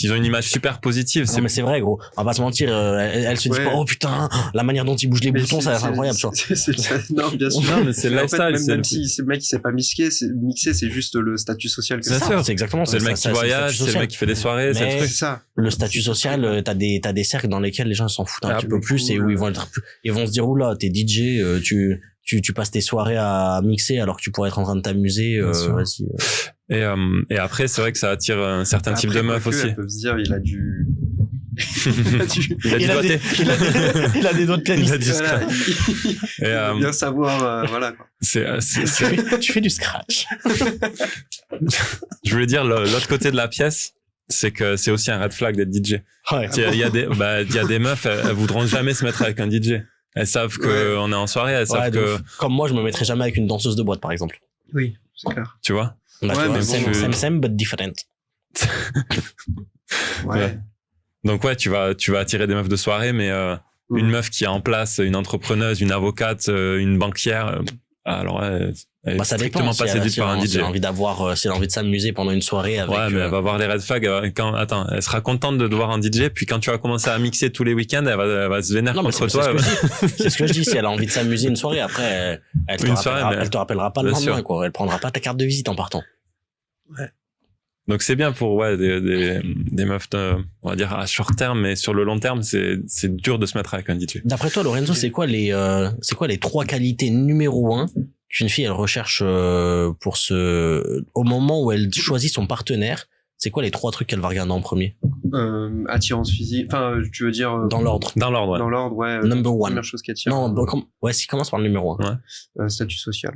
ils ont une image super positive. Non mais c'est vrai gros, on va pas se mentir, elle se dit Ouais. pas oh putain la manière dont il bouge les Mais boutons ça a l'air incroyable tu vois. Non, bien sûr. Non, mais c'est le Mais en fait, lifestyle, même si ce mec il sait pas mixer, c'est juste le statut social que Bien ça. sûr. C'est exactement c'est le mec qui voyage, c'est le mec qui fait des soirées, c'est Mais- le C'est truc. ça. Le statut social, t'as des cercles dans lesquels les gens s'en foutent un Ah, petit peu plus et où ils vont être ils vont se dire oula t'es DJ, tu passes tes soirées à mixer alors que tu pourrais être en train de t'amuser, Bien sûr. vas-y. Et après, c'est vrai que ça attire un certain type de Après, meuf quoique, aussi. elles peuvent se dire, il a du... Il a du doigté. il a des doigts de Il a pianiste. du Voilà, Et, il doit bien savoir, voilà, quoi. Tu fais du scratch. je voulais dire, l'autre côté de la pièce, c'est que c'est aussi un red flag d'être DJ. Ouais. Il y a des meufs, elles voudront jamais se mettre avec un DJ. Elles savent que on est en soirée, elles savent Ouais, de que, ouf. Comme moi, je me mettrais jamais avec une danseuse de boîte, par exemple. Oui, c'est clair. tu vois. Là, Ouais, tu vois, mais bon, same, but different. Ouais. Donc ouais, tu vas attirer des meufs de soirée, mais une meuf qui est en place, une entrepreneuse, une avocate, une banquière, alors elle est Bah, ça strictement dépend. pas séduite par un si DJ. elle a envie d'avoir, si elle a envie de s'amuser pendant une soirée avec. Ouais, mais elle va voir les red flags. Attends, elle sera contente de voir un DJ, puis quand tu vas commencer à mixer tous les week-ends, elle va se vénérer Non, mais contre c'est toi. ce que je dis. C'est ce que je dis. Si elle a envie de s'amuser une soirée, après, elle te Une rappellera, soirée, mais- elle te rappellera pas le Bien lendemain, sûr. quoi. Elle prendra pas ta carte de visite en partant. Donc c'est bien pour des meufs on va dire à short terme, mais sur le long terme, c'est dur de se mettre avec un DJ. D'après toi, Lorenzo, c'est quoi les 3 qualités numéro 1 qu'une fille elle recherche au moment où elle choisit son partenaire? C'est quoi les 3 trucs qu'elle va regarder en premier? Attirance physique, enfin, tu veux dire... Dans l'ordre. Dans l'ordre, ouais. Dans l'ordre, ouais. Number one. Première chose qui attire. Non, ouais, si commence par le numéro 1. Ouais. Statut social.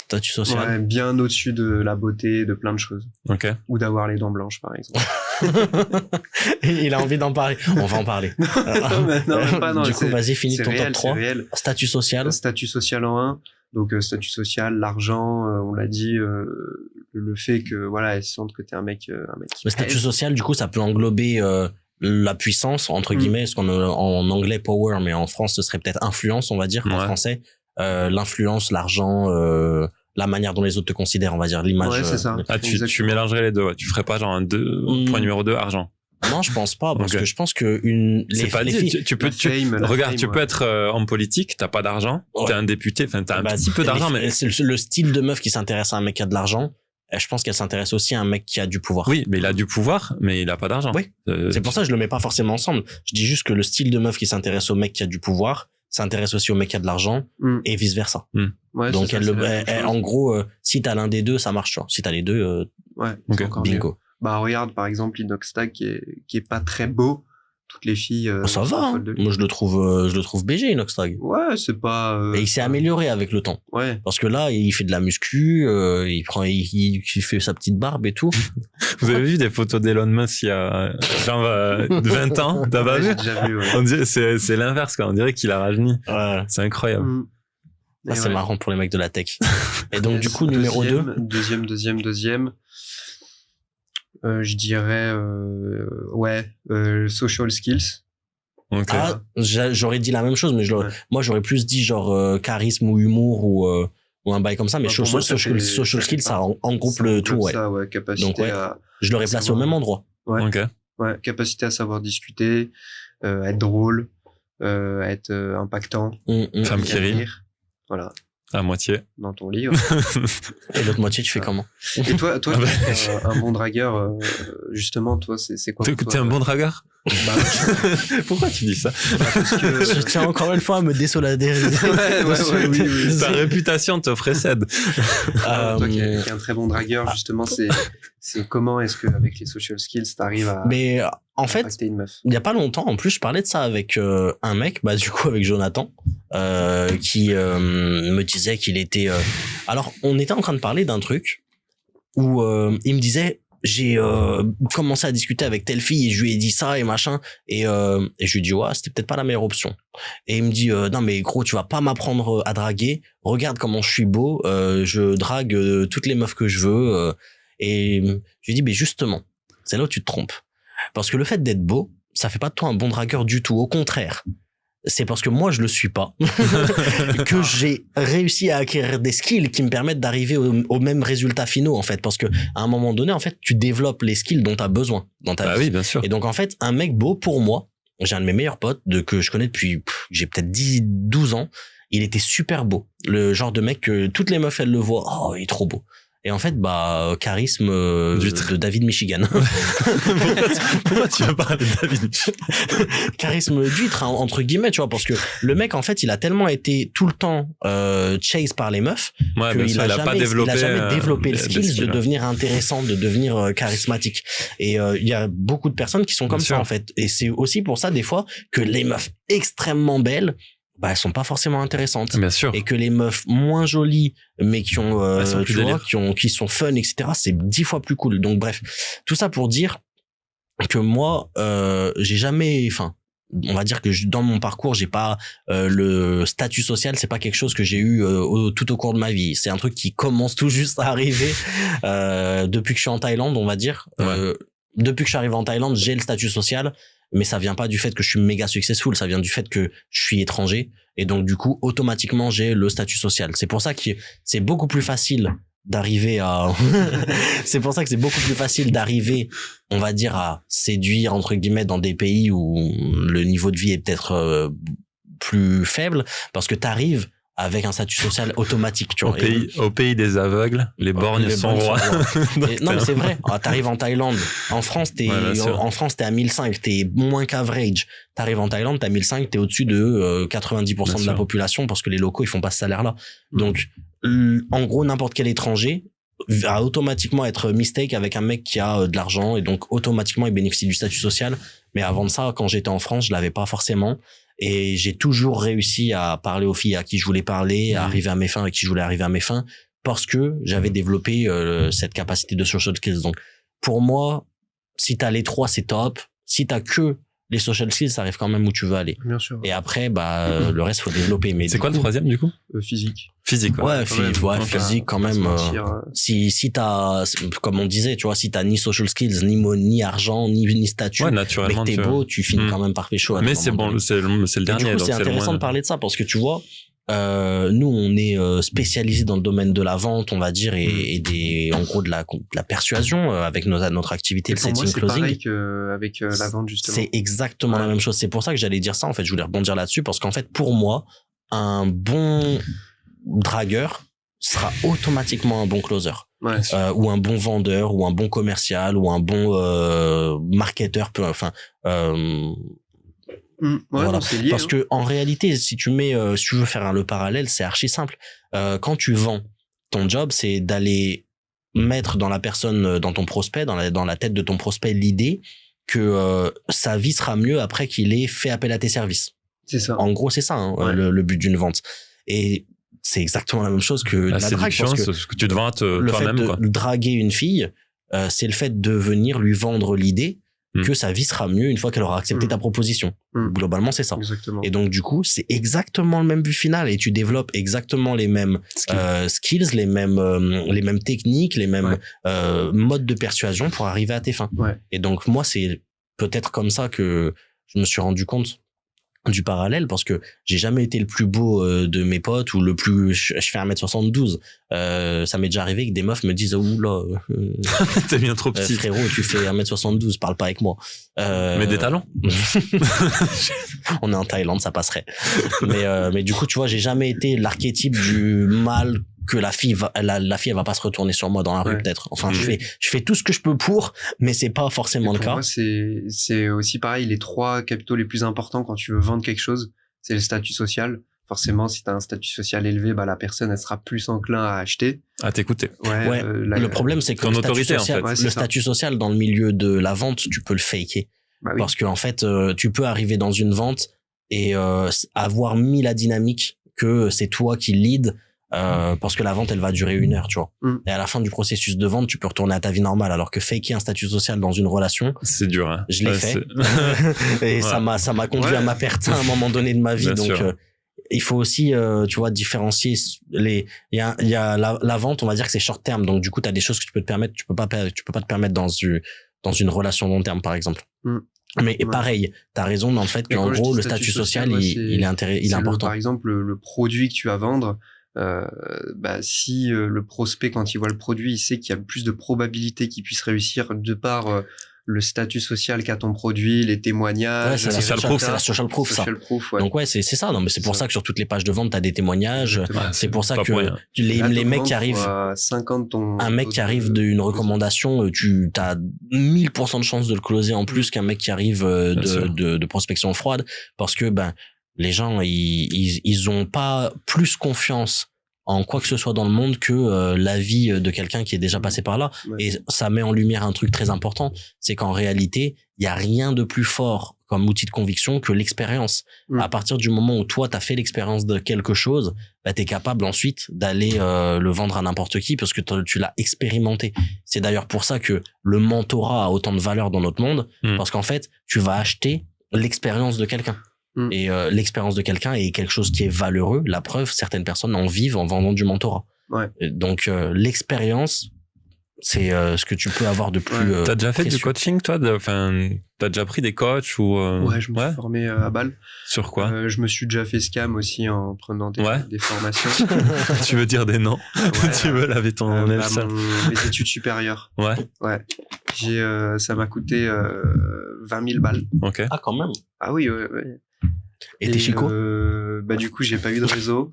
Statut social. Ouais, bien au-dessus de la beauté, de plein de choses. Ok. Ou d'avoir les dents blanches, par exemple. Il a envie d'en parler. On va en parler. Non, Du coup, c'est- vas-y, finis c'est ton réel, top 3. c'est réel. Statut social. Statut social en 1. Donc, statut social, l'argent, on l'a dit, le fait que, voilà, elles sentent que t'es un mec qui Le statut pèse. social, du coup, ça peut englober la puissance, entre guillemets, ce qu'on a en anglais power, mais en France, ce serait peut-être influence, on va dire, en Ouais. français. L'influence, l'argent, la manière dont les autres te considèrent, on va dire, l'image. Ouais, c'est ça. Ah, tu Exactement. mélangerais les deux, ouais. Tu ferais pas genre point numéro 2, argent. Non, je pense pas, parce Ok. que je pense que C'est pas les dit. filles, Tu peux, La fame, la regarde, fame, tu peux ouais. être en politique, t'as pas d'argent, Ouais. t'es un député, enfin, t'as un bah, petit peu d'argent, mais c'est le style de meuf qui s'intéresse à un mec qui a de l'argent. Je pense qu'elle s'intéresse aussi à un mec qui a du pouvoir. oui, mais il a du pouvoir, mais il a pas d'argent. Oui. C'est pour ça que je le mets pas forcément ensemble. Je dis juste que le style de meuf qui s'intéresse au mec qui a du pouvoir s'intéresse aussi au mec qui a de l'argent Mm. et vice versa. Ouais, Donc c'est ça, c'est la même chose. en gros, si t'as l'un des deux, ça marche. Tu vois. Si t'as les deux, Ouais, Ok. c'est encore mieux. bingo. Bah, regarde, par exemple, Inoxtag qui est pas très beau, toutes les filles. Ça va, sont hein. folles de lui. Moi, je le trouve BG, Inoxtag. Ouais, c'est pas. Et il s'est amélioré avec le temps. Ouais. Parce que là, il fait de la muscu, il fait sa petite barbe et tout. Vous avez vu des photos d'Elon Musk il y a genre 20 ans? T'as pas Ouais, vu? j'ai déjà vu, ouais. On dirait, c'est l'inverse, quoi. On dirait qu'il a rajeuni. Ouais. C'est incroyable. Mm. Ça, Et c'est ouais. marrant pour les mecs de la tech. Et donc, Yes. du coup, numéro 2. Deuxième. Je dirais, social skills. Ok. Ah, j'aurais dit la même chose, mais Ouais. moi, j'aurais plus dit genre charisme ou humour ou un bail comme ça. Mais Bah, pour moi, ça social fait skills, ça partie. engroupe Ça le englobe tout, ouais. Ça, ouais, capacité Donc, ouais. à, Je l'aurais placé au savoir. même endroit. ouais, Ok. ouais, capacité à savoir discuter, être drôle, être impactant, Femme qui rit. rire. Voilà, À moitié. dans ton livre. Et l'autre moitié, tu fais comment? Et toi, Ah qui bah. es un bon dragueur, justement, toi, c'est quoi pour T'es toi, un bon dragueur? Bah, Pourquoi tu dis ça? parce que Je tiens encore une fois à me désolidariser. ouais, oui. Ta réputation te précède. toi qui es un très bon dragueur, justement, c'est comment est-ce que avec les social skills, t'arrives à Mais en fait, impacter une meuf. il y a pas longtemps, en plus, je parlais de ça avec un mec, bah du coup avec Jonathan, qui me disait qu'il était. Alors, on était en train de parler d'un truc où il me disait, j'ai commencé à discuter avec telle fille et je lui ai dit ça et machin et je lui ai dit ouais, c'était peut-être pas la meilleure option. Et il me dit non mais gros, tu vas pas m'apprendre à draguer. Regarde comment je suis beau, je drague toutes les meufs que je veux. Et je lui ai dit mais justement, c'est là où tu te trompes. Parce que le fait d'être beau, ça fait pas de toi un bon dragueur du tout. Au contraire, c'est parce que moi je le suis pas que j'ai réussi à acquérir des skills qui me permettent d'arriver aux mêmes résultats finaux en fait. Parce que à un moment donné, en fait, tu développes les skills dont tu as besoin dans ta Bah vie. oui, bien sûr. Et donc en fait, un mec beau pour moi, j'ai un de mes meilleurs potes que je connais depuis j'ai peut-être 12 ans. Il était super beau, le genre de mec que toutes les meufs elles le voient, oh il est trop beau. Et en fait, bah, charisme de David Michigan. Pourquoi tu veux parler de David? Charisme d'huître, hein, entre guillemets, tu vois, parce que le mec, en fait, il a tellement été tout le temps chase par les meufs Ouais, bien qu'il sûr, il a pas développé, il a jamais développé le des skill de skills. devenir intéressant, de devenir charismatique. Et il y a beaucoup de personnes qui sont comme Bien ça, sûr. en fait. Et c'est aussi pour ça, des fois, que les meufs extrêmement belles, bah, elles sont pas forcément intéressantes. Bien sûr. Et que les meufs moins jolies, mais qui ont, Elles sont plus tu vois, délire. qui sont fun, etc., c'est 10 fois plus cool. Donc, bref. Tout ça pour dire que moi, j'ai jamais, enfin, on va dire que dans mon parcours, j'ai pas le statut social, c'est pas quelque chose que j'ai eu tout au cours de ma vie. C'est un truc qui commence tout juste à arriver depuis que je suis en Thaïlande, on va dire. Ouais. Depuis que je suis arrivé en Thaïlande, j'ai le statut social, mais ça vient pas du fait que je suis méga successful, ça vient du fait que je suis étranger et donc du coup automatiquement j'ai le statut social. C'est pour ça que c'est beaucoup plus facile d'arriver à c'est pour ça que c'est beaucoup plus facile d'arriver, on va dire, à séduire entre guillemets dans des pays où le niveau de vie est peut-être plus faible, parce que t'arrives avec un statut social automatique, tu vois. Au pays des aveugles, les borgnes sont rois. Non, mais c'est vrai. Ah, t'arrives en Thaïlande. En France, t'es à 1005. T'es moins qu'average. T'arrives en Thaïlande, t'as 1005, t'es au-dessus de 90% de la population parce que les locaux, ils font pas ce salaire-là. Donc, en gros, n'importe quel étranger va automatiquement être mistake avec un mec qui a de l'argent et donc automatiquement il bénéficie du statut social. Mais avant de ça, quand j'étais en France, je l'avais pas forcément. Et j'ai toujours réussi à parler aux filles à qui je voulais parler, à arriver à mes fins avec qui je voulais arriver à mes fins, parce que j'avais développé cette capacité de social skills. Donc, pour moi, si t'as les trois, c'est top. Si t'as que les social skills, ça arrive quand même où tu veux aller. Bien sûr. Et après, bah, le reste, faut développer. Mais c'est quoi le troisième, du coup? Physique. Physique, ouais. Physique, quand même. Si t'as, comme on disait, tu vois, si t'as ni social skills, ni argent, ni statut, naturellement, mais que t'es beau, tu finis quand même par pécho. Mais c'est bon, c'est le dernier. Du coup, c'est intéressant de parler de ça parce que tu vois, nous, on est spécialisé dans le domaine de la vente, on va dire, et en gros de la persuasion avec notre activité, le setting closing. C'est pareil qu'avec la vente, justement. C'est exactement la même chose. C'est pour ça que j'allais dire ça. En fait, je voulais rebondir là-dessus parce qu'en fait, pour moi, un bon dragueur sera automatiquement un bon closer. Ouais. Ou un bon vendeur, ou un bon commercial, ou un bon marketeur, voilà. Non, c'est lié, parce que en réalité, si tu veux faire le parallèle, c'est archi simple. Quand tu vends, ton job, c'est d'aller mettre dans la personne, dans ton prospect, dans la tête de ton prospect, l'idée que sa vie sera mieux après qu'il ait fait appel à tes services. C'est ça. En gros, c'est ça, hein, Ouais. le but d'une vente. Et c'est exactement la même chose que La la drague, parce séduction, que c'est ce que tu te vends le fait toi-même, de quoi. draguer une fille, c'est le fait de venir lui vendre l'idée que sa vie sera mieux une fois qu'elle aura accepté ta proposition. Globalement, c'est ça. Exactement. Et donc, du coup, c'est exactement le même but final et tu développes exactement les mêmes skills, les mêmes techniques, les mêmes modes de persuasion pour arriver à tes fins. Ouais. Et donc, moi, c'est peut-être comme ça que je me suis rendu compte du parallèle, parce que j'ai jamais été le plus beau de mes potes ou le plus, je fais 1m72. Ça m'est déjà arrivé que des meufs me disent, oula, T'es bien trop petit. frérot, tu fais 1m72, parle pas avec moi. Mais des talents. On est en Thaïlande, ça passerait. Mais du coup, tu vois, j'ai jamais été l'archétype du mâle que la fille elle va pas se retourner sur moi dans la rue, peut-être. Enfin, je fais tout ce que je peux mais c'est pas forcément le cas. Moi, c'est aussi pareil, les 3 capitaux les plus importants quand tu veux vendre quelque chose, c'est le statut social. Forcément, si tu as un statut social élevé, bah, la personne, elle sera plus enclin à acheter. À t'écouter. Ouais. Le problème, c'est que le statut social dans le milieu de la vente, tu peux le faker. Bah oui. Parce que, en fait, tu peux arriver dans une vente et avoir mis la dynamique que c'est toi qui lead, parce que la vente, elle va durer 1 heure, tu vois. Et à la fin du processus de vente, tu peux retourner à ta vie normale, alors que faker un statut social dans une relation, c'est dur, hein. Je l'ai fait. Et ça m'a conduit à ma perte à un moment donné de ma vie. Bien donc, il faut aussi, tu vois, différencier il y a la vente, on va dire que c'est short terme. Donc, du coup, t'as des choses que tu peux te permettre, tu peux pas te permettre dans une relation long terme, par exemple. Mais pareil, t'as raison dans le fait qu'en gros, le statut social, il est important. Par exemple, le produit que tu vas vendre, si le prospect, quand il voit le produit, il sait qu'il y a plus de probabilité qu'il puisse réussir de par le statut social qu'a ton produit, les témoignages, c'est la social proof, ça. Ouais. Donc c'est ça. Non, mais c'est pour ça que sur toutes les pages de vente, t'as des témoignages. C'est pour ça que les mecs qui arrivent, un mec qui arrive d'une recommandation, tu as 1000% de chance de le closer en plus qu'un mec qui arrive de prospection froide, parce que les gens ils ont pas plus confiance en quoi que ce soit dans le monde que l'avis de quelqu'un qui est déjà passé par là. Et ça met en lumière un truc très important, c'est qu'en réalité, il y a rien de plus fort comme outil de conviction que l'expérience. À partir du moment où toi, t'as fait l'expérience de quelque chose, t'es capable ensuite d'aller le vendre à n'importe qui parce que tu l'as expérimenté. C'est d'ailleurs pour ça que le mentorat a autant de valeur dans notre monde, parce qu'en fait, tu vas acheter l'expérience de quelqu'un. Et l'expérience de quelqu'un est quelque chose qui est valeureux. La preuve, certaines personnes en vivent en vendant du mentorat. Donc l'expérience, c'est ce que tu peux avoir de plus t'as déjà fait précieux. du coaching, toi? T'as déjà pris des coachs ou Ouais, je me suis formé à Bâle. Sur quoi? Je me suis déjà fait scam aussi en prenant des formations. Tu veux dire des noms? Tu veux laver ton aile sale? Mes études supérieures. Ouais. Ça m'a coûté 20 000 balles. Ok. Ah, quand même. Ah oui, ouais. Et t'es chico? Du coup, j'ai pas eu de réseau.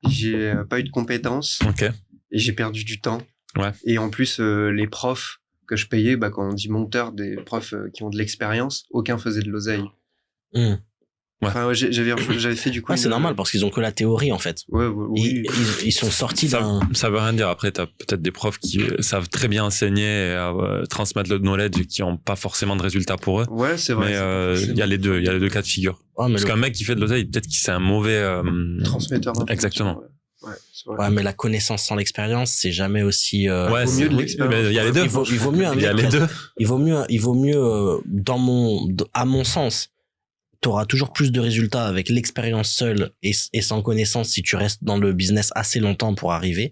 J'ai pas eu de compétences. Ok. Et j'ai perdu du temps. Ouais. Et en plus, les profs que je payais, quand on dit monteurs, des profs qui ont de l'expérience, aucun faisait de l'oseille. Enfin, j'avais fait du coup. C'est normal parce qu'ils ont que la théorie en fait. Oui. Ils sont sortis ça veut rien dire. Après, t'as peut-être des profs qui savent très bien enseigner et transmettre le knowledge et qui ont pas forcément de résultats pour eux. Ouais, c'est vrai. Mais il y a les deux cas de figure. Parce qu'un mec qui fait de l'oseille, peut-être qu'il c'est un mauvais transmetteur. Exactement. Ouais, mais la connaissance sans l'expérience, c'est jamais aussi. Il vaut mieux de l'expérience. Il y a les deux. Il vaut mieux un mec. Il y a les deux. Il vaut mieux, à mon sens, t'auras toujours plus de résultats avec l'expérience seule et sans connaissance si tu restes dans le business assez longtemps pour arriver.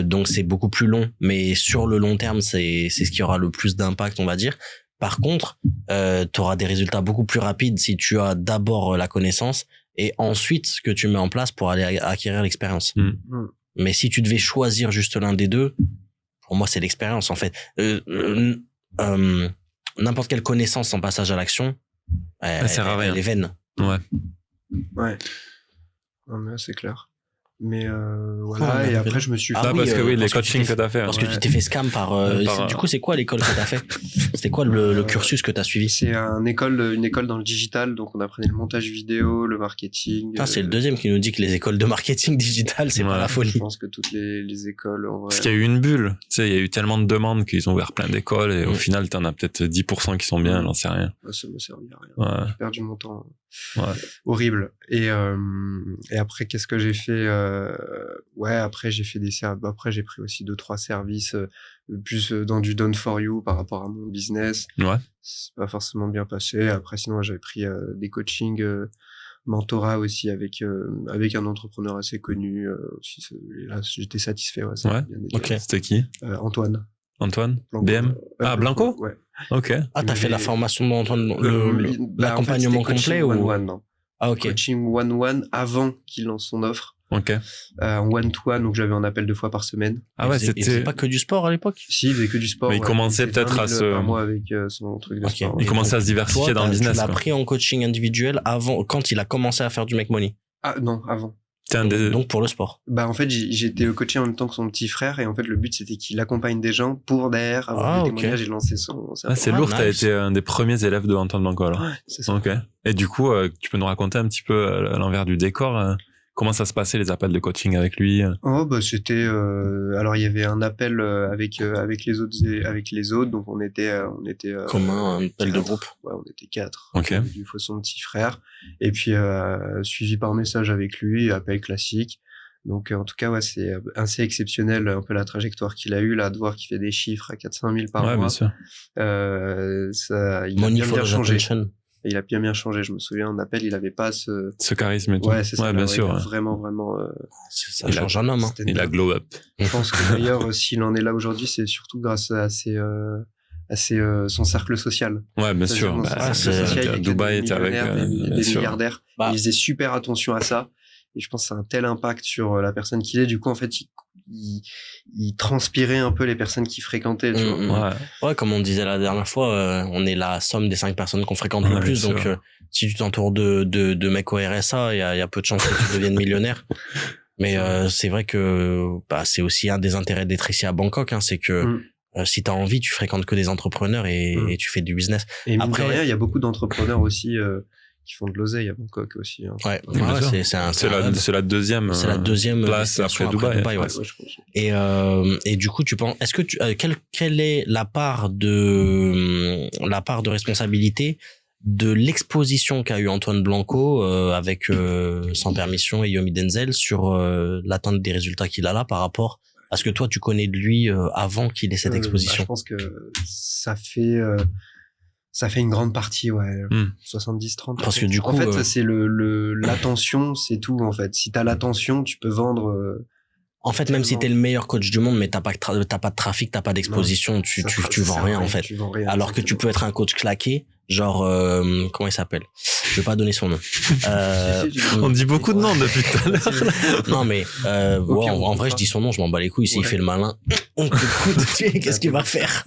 Donc c'est beaucoup plus long, mais sur le long terme, c'est ce qui aura le plus d'impact, on va dire. Par contre, t'auras des résultats beaucoup plus rapides si tu as d'abord la connaissance et ensuite ce que tu mets en place pour aller acquérir l'expérience. Mais si tu devais choisir juste l'un des deux, pour moi c'est l'expérience en fait. N'importe quelle connaissance sans passage à l'action, ça sert à rien. Elle est vaine. Ouais. Non mais c'est clair. Mais voilà, Ah, et mais après là. je me suis Ah Ah, fait... parce que oui, les parce que tu coachings t'es que t'as fait. Parce Ouais. que tu t'es fait scam par... Du coup, c'est quoi l'école que t'as fait? C'était quoi le cursus que t'as suivi? C'est une école dans le digital, donc on apprenait le montage vidéo, le marketing. Ah, c'est le deuxième qui nous dit que les écoles de marketing digital, c'est pas Ouais. la Je folie. pense que toutes les écoles, en vrai... Parce qu'il y a eu une bulle. Tu sais, il y a eu tellement de demandes qu'ils ont ouvert plein d'écoles et au final, t'en as peut-être 10% qui sont bien, j'en sais rien. Ça me servait à rien. Ouais. J'ai perdu mon temps. Ouais. Horrible. Et après, qu'est-ce que j'ai fait Ouais, après j'ai fait après j'ai pris aussi 2-3 services plus dans du done for you par rapport à mon business. Ouais. C'est pas forcément bien passé. Après, sinon, j'avais pris des coachings mentorat aussi avec un entrepreneur assez connu. Aussi, et là, j'étais satisfait. Ouais, ça Ouais. m'a bien aidé. Ok. C'était qui? Antoine. Antoine? Blanco. BM? Ah, Blanco? Ouais. Ok. Ah, t'as fait la formation d'Antoine, l'accompagnement l'accompagnement complet ou? one-one, non. Ah, ok. Coaching one-one avant qu'il lance son offre. Ok. En one-to-one, donc j'avais un appel 2 fois par semaine. Ah ouais, Il faisait pas que du sport à l'époque? Si, il faisait que du sport. Mais il commençait faisait peut-être 20 à 000 se- par mois avec son truc de Ok. sport. Il Et commençait donc, à se diversifier Toi, dans le business, tu l'as quoi. pris en coaching individuel avant, quand il a commencé à faire du make money. Ah non, avant. T'es un des... Donc pour le sport. Bah en fait, j'étais coaché en même temps que son petit frère et en fait le but c'était qu'il accompagne des gens pour derrière avoir Ah, des ok. témoignages et lancer sa Ah, c'est Ah, lourd, t'as nice. été un des premiers élèves de Antoine Blanco, alors. Ouais, c'est ça. Ok. Et du coup, tu peux nous raconter un petit peu à l'envers du décor, comment ça se passait, les appels de coaching avec lui? Oh bah c'était alors il y avait un appel avec les autres donc on était Commun, un appel de 4. groupe. Ouais, on était 4. Ok. Du fois son petit frère et puis suivi par message avec lui, appel classique. Donc en tout cas ouais, c'est assez exceptionnel un peu la trajectoire qu'il a eu là, de voir qu'il fait des chiffres à 400 000 par Ouais, mois. bien sûr. Ça il a Money bien for the changé. attention. Et il a bien changé, je me souviens, en appel, il avait pas ce... Ce charisme et tout. Ouais, c'est ça. Ouais, là, bien ouais, sûr. il a ouais. vraiment... Ça change un homme, hein. c'était Il a top. glow up. Je pense que d'ailleurs, s'il en est là aujourd'hui, c'est surtout grâce à son cercle social. Ouais, bien Ça, sûr. dans Bah, son ah, cercle c'est- social, il y a que Dubaï des était avec, millionnaires, bien des sûr. milliardaires. Bah. Il faisait super attention à ça. Et je pense que ça a un tel impact sur la personne qu'il est. Du coup, en fait, il transpirait un peu les personnes qu'il fréquentait, tu vois. Ouais. Ouais, comme on disait la dernière fois, on est la somme des 5 personnes qu'on fréquente Ouais, le plus. bien Donc, sûr. si tu t'entoures de mecs au RSA, il y a peu de chances que tu deviennes millionnaire. Mais c'est vrai que c'est aussi un des intérêts d'être ici à Bangkok, hein, c'est que si t'as envie, tu fréquentes que des entrepreneurs et tu fais du business. Et mine Après- de rien, il y a beaucoup d'entrepreneurs aussi qui font de l'oseille à Bangkok aussi. Hein. Ouais, Oui, bien ouais, sûr. c'est un hub. C'est la deuxième. C'est la deuxième place destination après Dubaï. ouais. Ouais, je pense. Et du coup, tu penses, est-ce que quelle est la part de responsabilité de l'exposition qu'a eu Antoine Blanco avec Sans Permission et Yomi Denzel sur l'atteinte des résultats qu'il a là par rapport à ce que toi tu connais de lui avant qu'il ait cette exposition? Je pense que ça fait une grande partie, ouais. 70-30. Parce que du coup, en fait, c'est l'attention, c'est tout, en fait. Si t'as l'attention, tu peux vendre. En fait, même si t'es le meilleur coach du monde, mais t'as pas de trafic, t'as pas d'exposition, tu vends rien, en fait. Tu vends rien, Alors que tu peux être un coach claqué, genre, comment il s'appelle? Je vais pas donner son nom. On dit beaucoup de noms depuis tout à l'heure. Non, mais, Ok, on en peut vrai, pas. je dis son nom, je m'en bats les couilles. S'il Ouais. fait le malin, on te coupe, qu'est-ce qu'il va faire?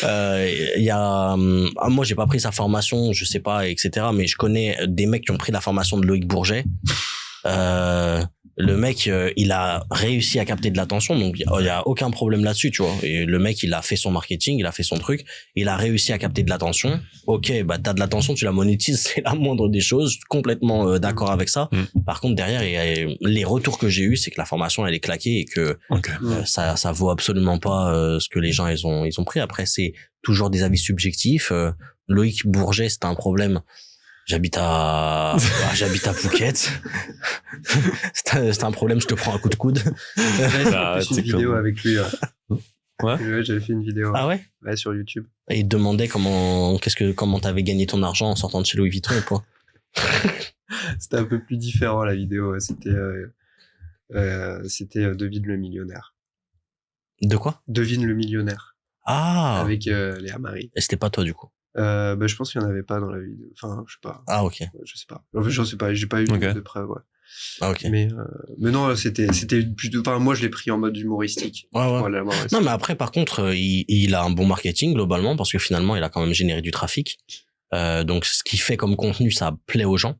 Il y a, moi, j'ai pas pris sa formation, je sais pas, etc., mais je connais des mecs qui ont pris la formation de Loïc Bourget. Le mec, il a réussi à capter de l'attention, donc il y a aucun problème là-dessus, tu vois. Et le mec, il a fait son marketing, il a fait son truc, il a réussi à capter de l'attention. Ok, bah t'as de l'attention, tu la monétises, c'est la moindre des choses. Complètement d'accord avec ça. Par contre, derrière, les retours que j'ai eus, c'est que la formation, elle est claquée et que Ok. ça vaut absolument pas ce que les gens ils ont pris. Après, c'est toujours des avis subjectifs. Loïc Bourget, c'était un problème. J'habite à Phuket. C'est un problème, je te prends un coup de coude. Ah, J'ai fait c'est une vidéo comme- avec lui. Ouais. Ouais, j'avais fait une vidéo. Ah ouais? Ouais, sur YouTube. Et il te demandait comment t'avais gagné ton argent en sortant de chez Louis Vuitton ou quoi? C'était un peu plus différent, la vidéo. Ouais. C'était Devine le millionnaire. De quoi? Devine le millionnaire. Ah! Avec Léa Marie. Et c'était pas toi, du coup. Bah, je pense qu'il n'y en avait pas dans la vidéo. Enfin, je sais pas. Ah, ok. Ouais, je sais pas. En fait, je sais pas. J'ai pas eu Ok. de preuves. Ouais. Ah, ok. Mais non, c'était plutôt. Enfin, moi, je l'ai pris en mode humoristique. Ouais, ouais. Voilà, ouais, Non, mais après, par contre, il a un bon marketing, globalement, parce que finalement, il a quand même généré du trafic. Donc, ce qu'il fait comme contenu, ça plaît aux gens.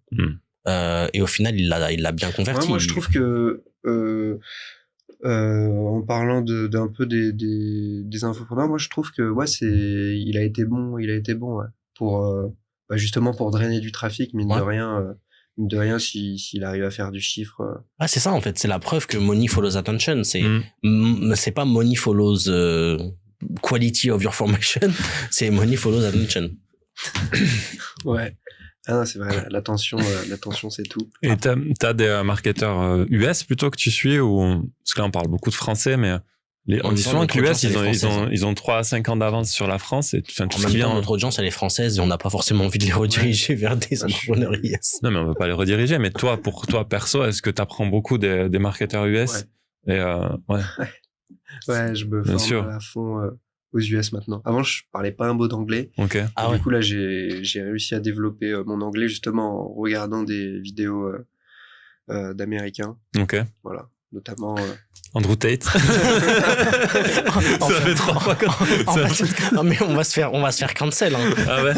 Et au final, il l'a bien converti. Ouais, moi, je trouve que en parlant d'un peu des infopreneurs, moi, je trouve que il a été bon, ouais, pour justement pour drainer du trafic, mine de rien, s'il arrive à faire du chiffre. Ah, c'est ça en fait, c'est la preuve que money follows attention. C'est pas money follows quality of your formation, c'est money follows attention. Ouais. Ah non, c'est vrai, l'attention, c'est tout. Et t'as des marketeurs US plutôt que tu suis, ou parce que là on parle beaucoup de français, mais on dit souvent que l'US ils ont 3 à 5 ans d'avance sur la France, et enfin tout ce qui vient. Notre audience elle est française et on n'a pas forcément envie de les rediriger vers des entrepreneurs US. Non, mais on veut pas les rediriger. Mais toi, pour toi perso, est-ce que t'apprends beaucoup des marketeurs US? Et ouais, je me forme à fond aux US maintenant. Avant, je parlais pas un mot d'anglais. Ok. Du coup, là, j'ai réussi à développer mon anglais justement en regardant des vidéos d'Américains. Ok. Voilà, notamment. Andrew Tate. Ça fait 3 fois non, mais on va se faire cancel. Hein. Ah ouais.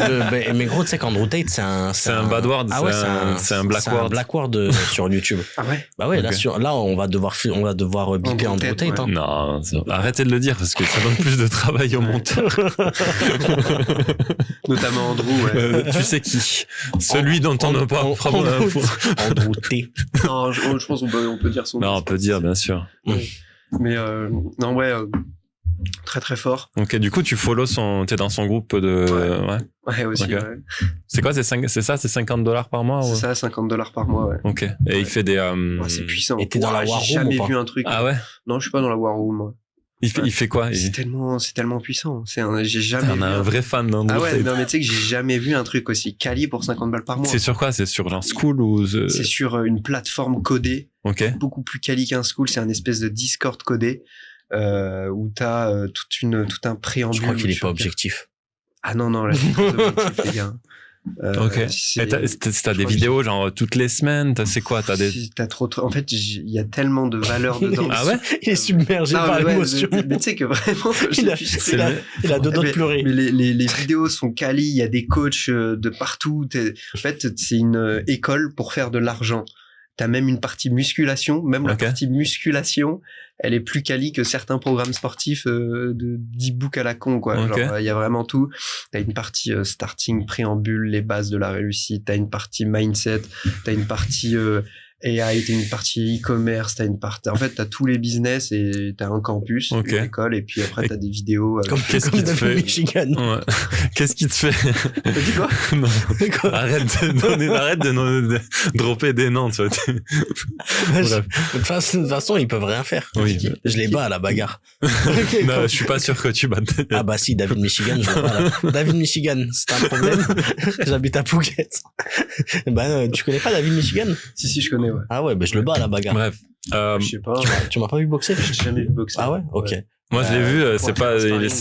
Mais gros, tu sais qu'Andrew Tate, c'est un bad word. Ah ouais, c'est un black word. C'est un black word sur YouTube. Ah ouais. Bah ouais, là, on va devoir biper Andrew Tate. Hein. Non, arrêtez de le dire parce que ça donne plus de travail au monteur. Notamment Andrew. Tu sais qui? Celui dont on n'a pas prendre l'info. Andrew Tate. Non, je pense qu'on peut dire son nom. Non, on peut dire, bien sûr. Mais non, ouais, très très fort. Ok, du coup, tu follow t'es dans son groupe de. Ouais, aussi. Okay. Ouais. C'est quoi, c'est $50 par mois? C'est ça, $50 par mois, ouais. Ok. Et il fait des. C'est puissant. Et t'es dans la War Room? J'ai jamais vu un truc. Ah ouais? Non, je suis pas dans la War Room, moi. Il fait quoi? C'est tellement puissant. J'ai jamais vu. Un vrai fan d'Andrew Tate. Ah ouais, non, mais tu sais que j'ai jamais vu un truc aussi quali pour $50 par mois. C'est sur quoi? C'est sur genre School ou C'est sur une plateforme codée. Ok. Beaucoup plus quali qu'un School. C'est un espèce de Discord codé, où t'as tout un préambule. Je crois qu'il est pas objectif. Ah non, là, c'est pas objectif, les gars. Ok. Et t'as des vidéos genre toutes les semaines, c'est quoi? T'as trop. En fait, il y a tellement de valeur dedans. Ah ouais? Il est submergé par l'émotion. Mais tu sais que vraiment, il a deux doigts de pleurer. Mais les vidéos sont quali, il y a des coachs de partout. En fait, c'est une école pour faire de l'argent. T'as même une partie musculation, la partie musculation, elle est plus quali que certains programmes sportifs d'e-book à la con, quoi. Genre, il y a vraiment tout. T'as une partie starting, préambule, les bases de la réussite. T'as une partie mindset. T'as une partie AI. T'as une partie e-commerce. T'as une partie. En fait, t'as tous les business et t'as un campus, une école, et puis après t'as des vidéos. Qu'est-ce qui te fait Michigan. Ouais. Qu'est-ce qui te fait? T'as dit quoi? Non. Quoi? Arrête de dropper des noms, tu vois. De toute façon, ils peuvent rien faire. Oui. Je les bats à la bagarre. Non, je suis pas sûr que tu battes. Ah bah si, David Michigan, je le bats là. David Michigan, c'est un problème. J'habite à Phuket. Tu connais pas David Michigan? Si, je connais, ouais. Ah ouais, je le bats à la bagarre. Bref. Je sais pas. Tu m'as pas vu boxer? J'ai jamais vu boxer. Ah ouais? Ok. Ouais. Moi, je l'ai vu,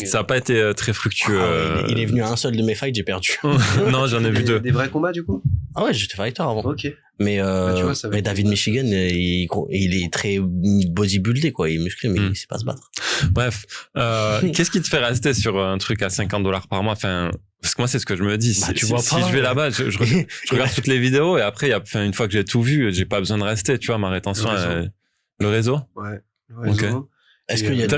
ça a pas été très fructueux. Il est venu à un seul de mes fights, j'ai perdu. Non, j'en ai vu 2. Des vrais combats, du coup? Ah ouais, j'étais fighter avant. Ok. Mais tu vois, mais David Michigan, il est très bodybuildé, quoi. Il est musclé, mais il sait pas se battre. Bref. Qu'est-ce qui te fait rester sur un truc à $50 par mois? Enfin, parce que moi, c'est ce que je me dis. Si je vais là-bas, je regarde toutes les vidéos et après, une fois que j'ai tout vu, j'ai pas besoin de rester, tu vois, ma rétention, le réseau? Ouais. Le réseau. Okay. Est-ce qu'il y a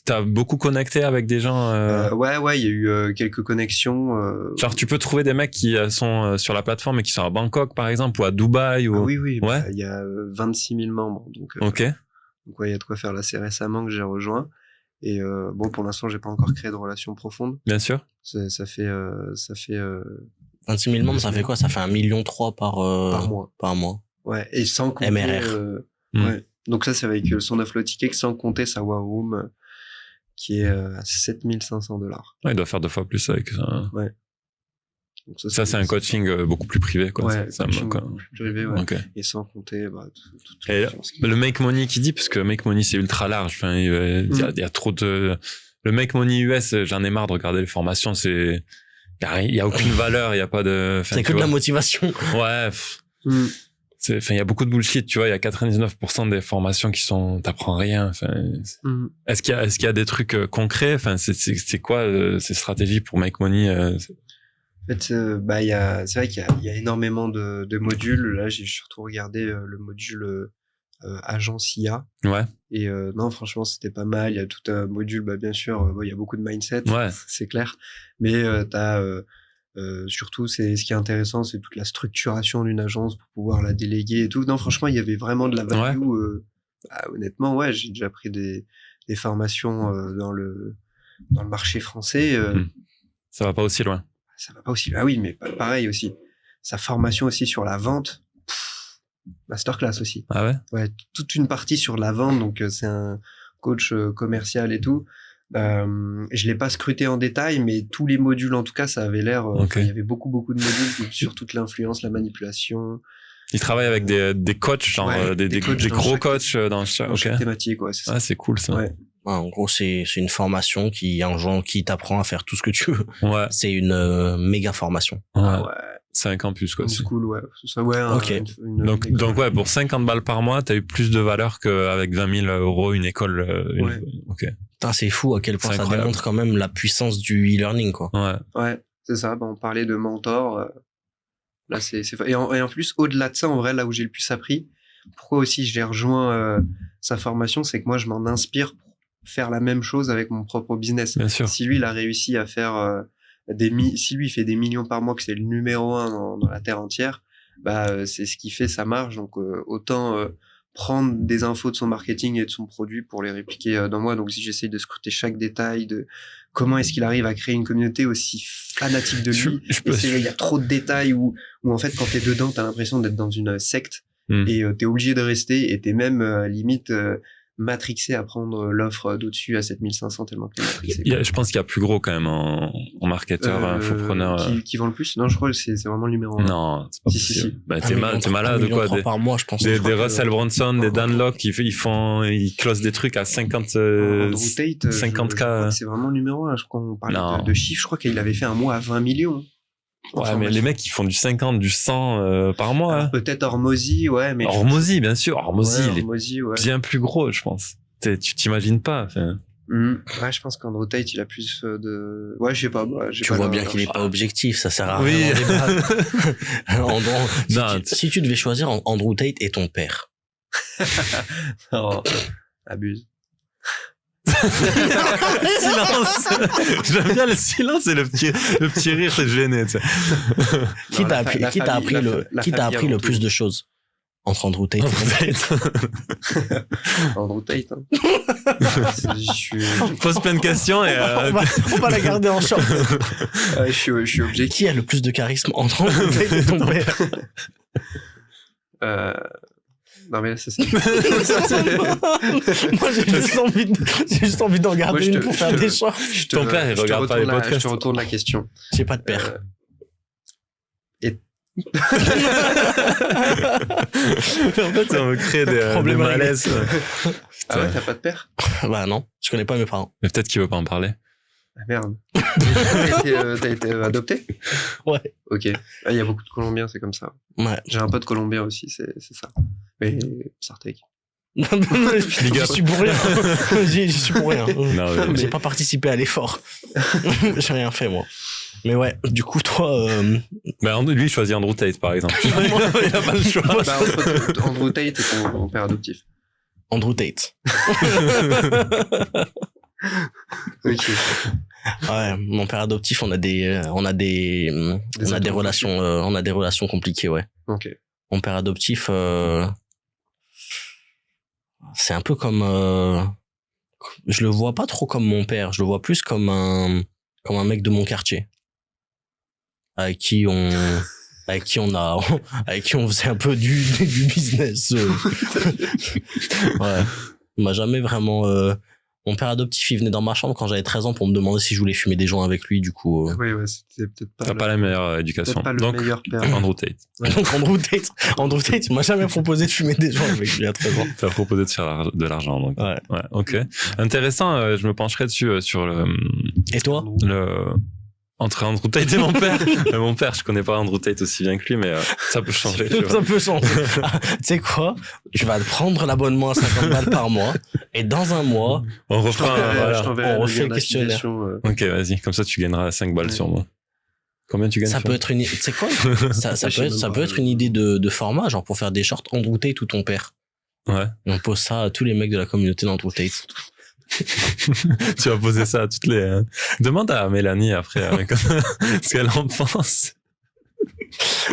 t'as beaucoup connecté avec des gens? Ouais, il y a eu quelques connexions. Genre, tu peux trouver des mecs qui sont sur la plateforme et qui sont à Bangkok, par exemple, ou à Dubaï, ou... Ah oui. Ouais. Il y a 26 000 membres, donc. Ok. Donc ouais, il y a de quoi faire là. C'est récemment que j'ai rejoint. Et bon, pour l'instant, j'ai pas encore créé de relation profonde. Bien sûr. Ça fait 26 000 membres, ça fait quoi? Ça fait 1,3 million par mois. Ouais, et sans compter. MRR. Ouais. Donc ça, c'est avec son of ticket, sans compter sa War Room, qui est à $7 500. Ouais, il doit faire 2 fois plus avec ça. Ouais. Donc ça, c'est un coaching beaucoup plus privé, quoi. Ouais, coaching beaucoup plus privé, ouais. Okay. Et sans compter, tout et le make money qui dit, parce que make money, c'est ultra large. Enfin, il y a trop de... Le make money US, j'en ai marre de regarder les formations, il y a aucune valeur, il y a pas de... C'est que de la motivation. Ouais. Il y a beaucoup de bullshit, tu vois, il y a 99% des formations qui t'apprends rien. Est-ce qu'il y a des trucs concrets? Enfin, c'est quoi ces stratégies pour make money? En fait, c'est vrai qu'il y a énormément de modules. Là, j'ai surtout regardé le module agence IA. Ouais. Et non, franchement, c'était pas mal. Il y a tout un module, bien sûr, il y a beaucoup de mindset, Ouais. c'est clair. Mais surtout, c'est ce qui est intéressant, c'est toute la structuration d'une agence pour pouvoir la déléguer et tout. Non, franchement, il y avait vraiment de la value. Honnêtement, ouais, j'ai déjà pris des formations dans le marché français. Ça va pas aussi loin. Ça va pas aussi. Ah oui, mais pareil aussi. Sa formation aussi sur la vente. Masterclass aussi. Ah ouais? Ouais, toute une partie sur la vente. Donc, c'est un coach commercial et tout. Je l'ai pas scruté en détail, mais tous les modules, en tout cas, ça avait l'air. Il y avait beaucoup de modules sur toute l'influence, la manipulation. Il travaille avec des coachs, genre des gros coachs dans chaque thématique, ouais, c'est ça. Ah, c'est cool ça. Ouais. En gros, c'est une formation qui t'apprend à faire tout ce que tu veux. Ouais. C'est une méga formation. Ouais. C'est un campus, quoi. C'est cool, ouais. C'est ça, ouais. Ok. Donc, ouais, pour 50 balles par mois, t'as eu plus de valeur qu'avec 20 000 euros une école. Ouais. Ok. Putain, c'est fou à quel point ça démontre quand même la puissance du e-learning, quoi. Ouais. Ouais, c'est ça. On parlait de mentor. Là, c'est et en plus, au-delà de ça, en vrai, là où j'ai le plus appris, pourquoi aussi j'ai rejoint sa formation, c'est que moi, je m'en inspire pour faire la même chose avec mon propre business. Bien sûr. Si lui, il a réussi à faire si lui, il fait des millions par mois, que c'est le numéro 1 dans la terre entière, c'est ce qui fait sa marge. Donc, autant prendre des infos de son marketing et de son produit pour les répliquer dans moi. Donc, si j'essaye de scruter chaque détail de comment est-ce qu'il arrive à créer une communauté aussi fanatique de lui, il y a trop de détails où en fait, quand t'es dedans, t'as l'impression d'être dans une secte et t'es obligé de rester et t'es même limite matrixé à prendre l'offre d'au-dessus à 7500 tellement que t'es matrixé. Je pense qu'il y a plus gros quand même en marketeur, infopreneur. Qui vend le plus? Non, je crois que c'est vraiment le numéro 1. Non, c'est pas possible. T'es malade ou quoi? Par mois, je pense. Des Russell Brunson, des Dan Lok, ils closent des trucs à 50, Andrew Tate, 50K. C'est vraiment le numéro 1. Je crois qu'on parlait de chiffres. Je crois qu'il avait fait un mois à 20 millions. Ouais, mais les mecs, ils font du 50, du 100 par mois. Alors, peut-être Hormozy, ouais. Mais Hormozy, bien sûr. Hormozy, il est bien plus gros, je pense. Tu t'imagines pas. Ouais, je pense qu'Andrew Tate, il a plus de... Ouais, je sais pas. Tu vois bien qu'il est pas objectif, ça sert à rien. Oui. Si tu devais choisir Andrew Tate et ton père. Non, abuse. Silence. J'aime bien le silence et le petit rire, c'est gêné, tu sais. Qui t'a appris le plus de choses entre Andrew Tate et Andrew Tate, hein. Pose plein de questions et on va la garder en short. Je suis objectif. Qui a le plus de charisme entre Andrew Tate et ton père? Non mais c'est moi j'ai juste envie d'en garder une pour faire des shorts. Ton père il regarde pas les podcasts. Je te retourne la question. J'ai pas de père. En fait ça me crée des malaises. Ah ouais, t'as pas de père? Bah non, je connais pas mes parents. Mais peut-être qu'il veut pas en parler. Ah merde. T'as été adopté? Ouais. Ok. Il y a beaucoup de Colombiens, c'est comme ça. Ouais. J'ai un pote colombien aussi, c'est ça. Mais Sartek. J'y suis pour rien. J'y suis pour rien. Non, j'ai pas participé à l'effort. J'ai rien fait moi. Mais ouais, du coup toi. Lui il choisit Andrew Tate par exemple. Il a pas le choix. Andrew Tate et ton père adoptif. Andrew Tate. Ok. Ouais, mon père adoptif, on a des relations compliquées, ouais. Ok. Mon père adoptif, c'est un peu comme, je le vois pas trop comme mon père, je le vois plus comme un mec de mon quartier, avec qui on faisait un peu du business. Ouais. Il m'a jamais vraiment, mon père adoptif, il venait dans ma chambre quand j'avais 13 ans pour me demander si je voulais fumer des joints avec lui, du coup. Oui, c'était peut-être pas. T'as pas la meilleure éducation. Pas le donc, meilleur père. Andrew Tate. Ouais. Donc, Andrew Tate, il m'a jamais proposé de fumer des joints avec lui à 13 ans. T'as proposé de faire de l'argent, donc. Ouais. Ouais, ok. Intéressant, je me pencherai dessus, sur le. Et toi? Entre Andrew Tate et mon père. Mon père, je connais pas Andrew Tate aussi bien que lui, mais ça peut changer. Ça peut changer. Tu sais quoi? Tu vas prendre l'abonnement à 50 balles par mois et dans un mois, on refait le questionnaire. Ok, vas-y. Comme ça, tu gagneras 5 balles sur moi. Combien tu gagnes? Ça peut être une, tu sais quoi? Ça peut être une idée de format, genre pour faire des shorts Andrew Tate ou ton père. Ouais. Et on pose ça à tous les mecs de la communauté d'Andrew Tate. Tu vas poser ça à toutes les... Demande à Mélanie après, ce qu'elle en pense.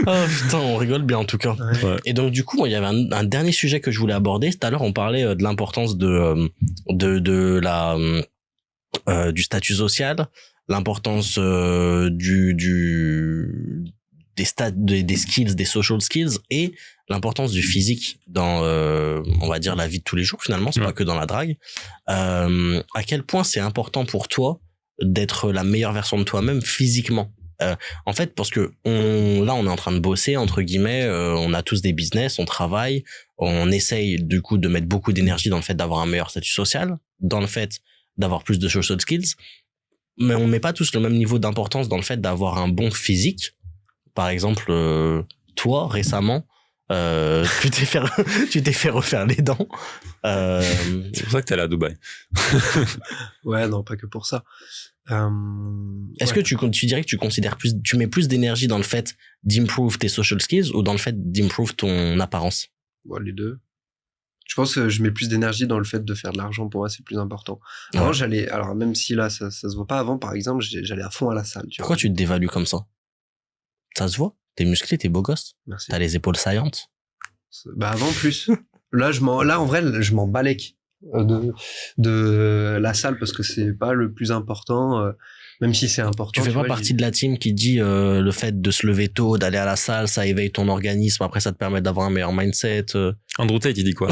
Oh putain, on rigole bien en tout cas. Ouais. Et donc du coup, il y avait un dernier sujet que je voulais aborder. Tout à l'heure, on parlait de l'importance du statut social, l'importance des skills, des social skills et l'importance du physique dans on va dire la vie de tous les jours finalement, c'est pas que dans la drague. À quel point c'est important pour toi d'être la meilleure version de toi-même physiquement? En fait, parce que on est en train de bosser entre guillemets, on a tous des business, on travaille, on essaye du coup de mettre beaucoup d'énergie dans le fait d'avoir un meilleur statut social, dans le fait d'avoir plus de social skills, mais on met pas tous le même niveau d'importance dans le fait d'avoir un bon physique. Par exemple, toi récemment, tu t'es fait refaire les dents. C'est pour ça que t'es allé à Dubaï. Ouais, non, pas que pour ça. Est-ce que tu dirais que tu mets plus d'énergie dans le fait d'improve tes social skills ou dans le fait d'improve ton apparence? Ouais, les deux. Je pense que je mets plus d'énergie dans le fait de faire de l'argent. Pour moi, c'est plus important. Avant, alors même si là, ça se voit pas avant, par exemple, j'allais à fond à la salle. Pourquoi tu te dévalues comme ça? Ça se voit? T'es musclé, t'es beau gosse. Merci. T'as les épaules saillantes. Bah, avant, plus. Là, en vrai, je m'en balèque de la salle parce que c'est pas le plus important, même si c'est important. Tu fais pas partie de la team qui dit le fait de se lever tôt, d'aller à la salle, ça éveille ton organisme, après ça te permet d'avoir un meilleur mindset. Andrew Tate, il dit quoi?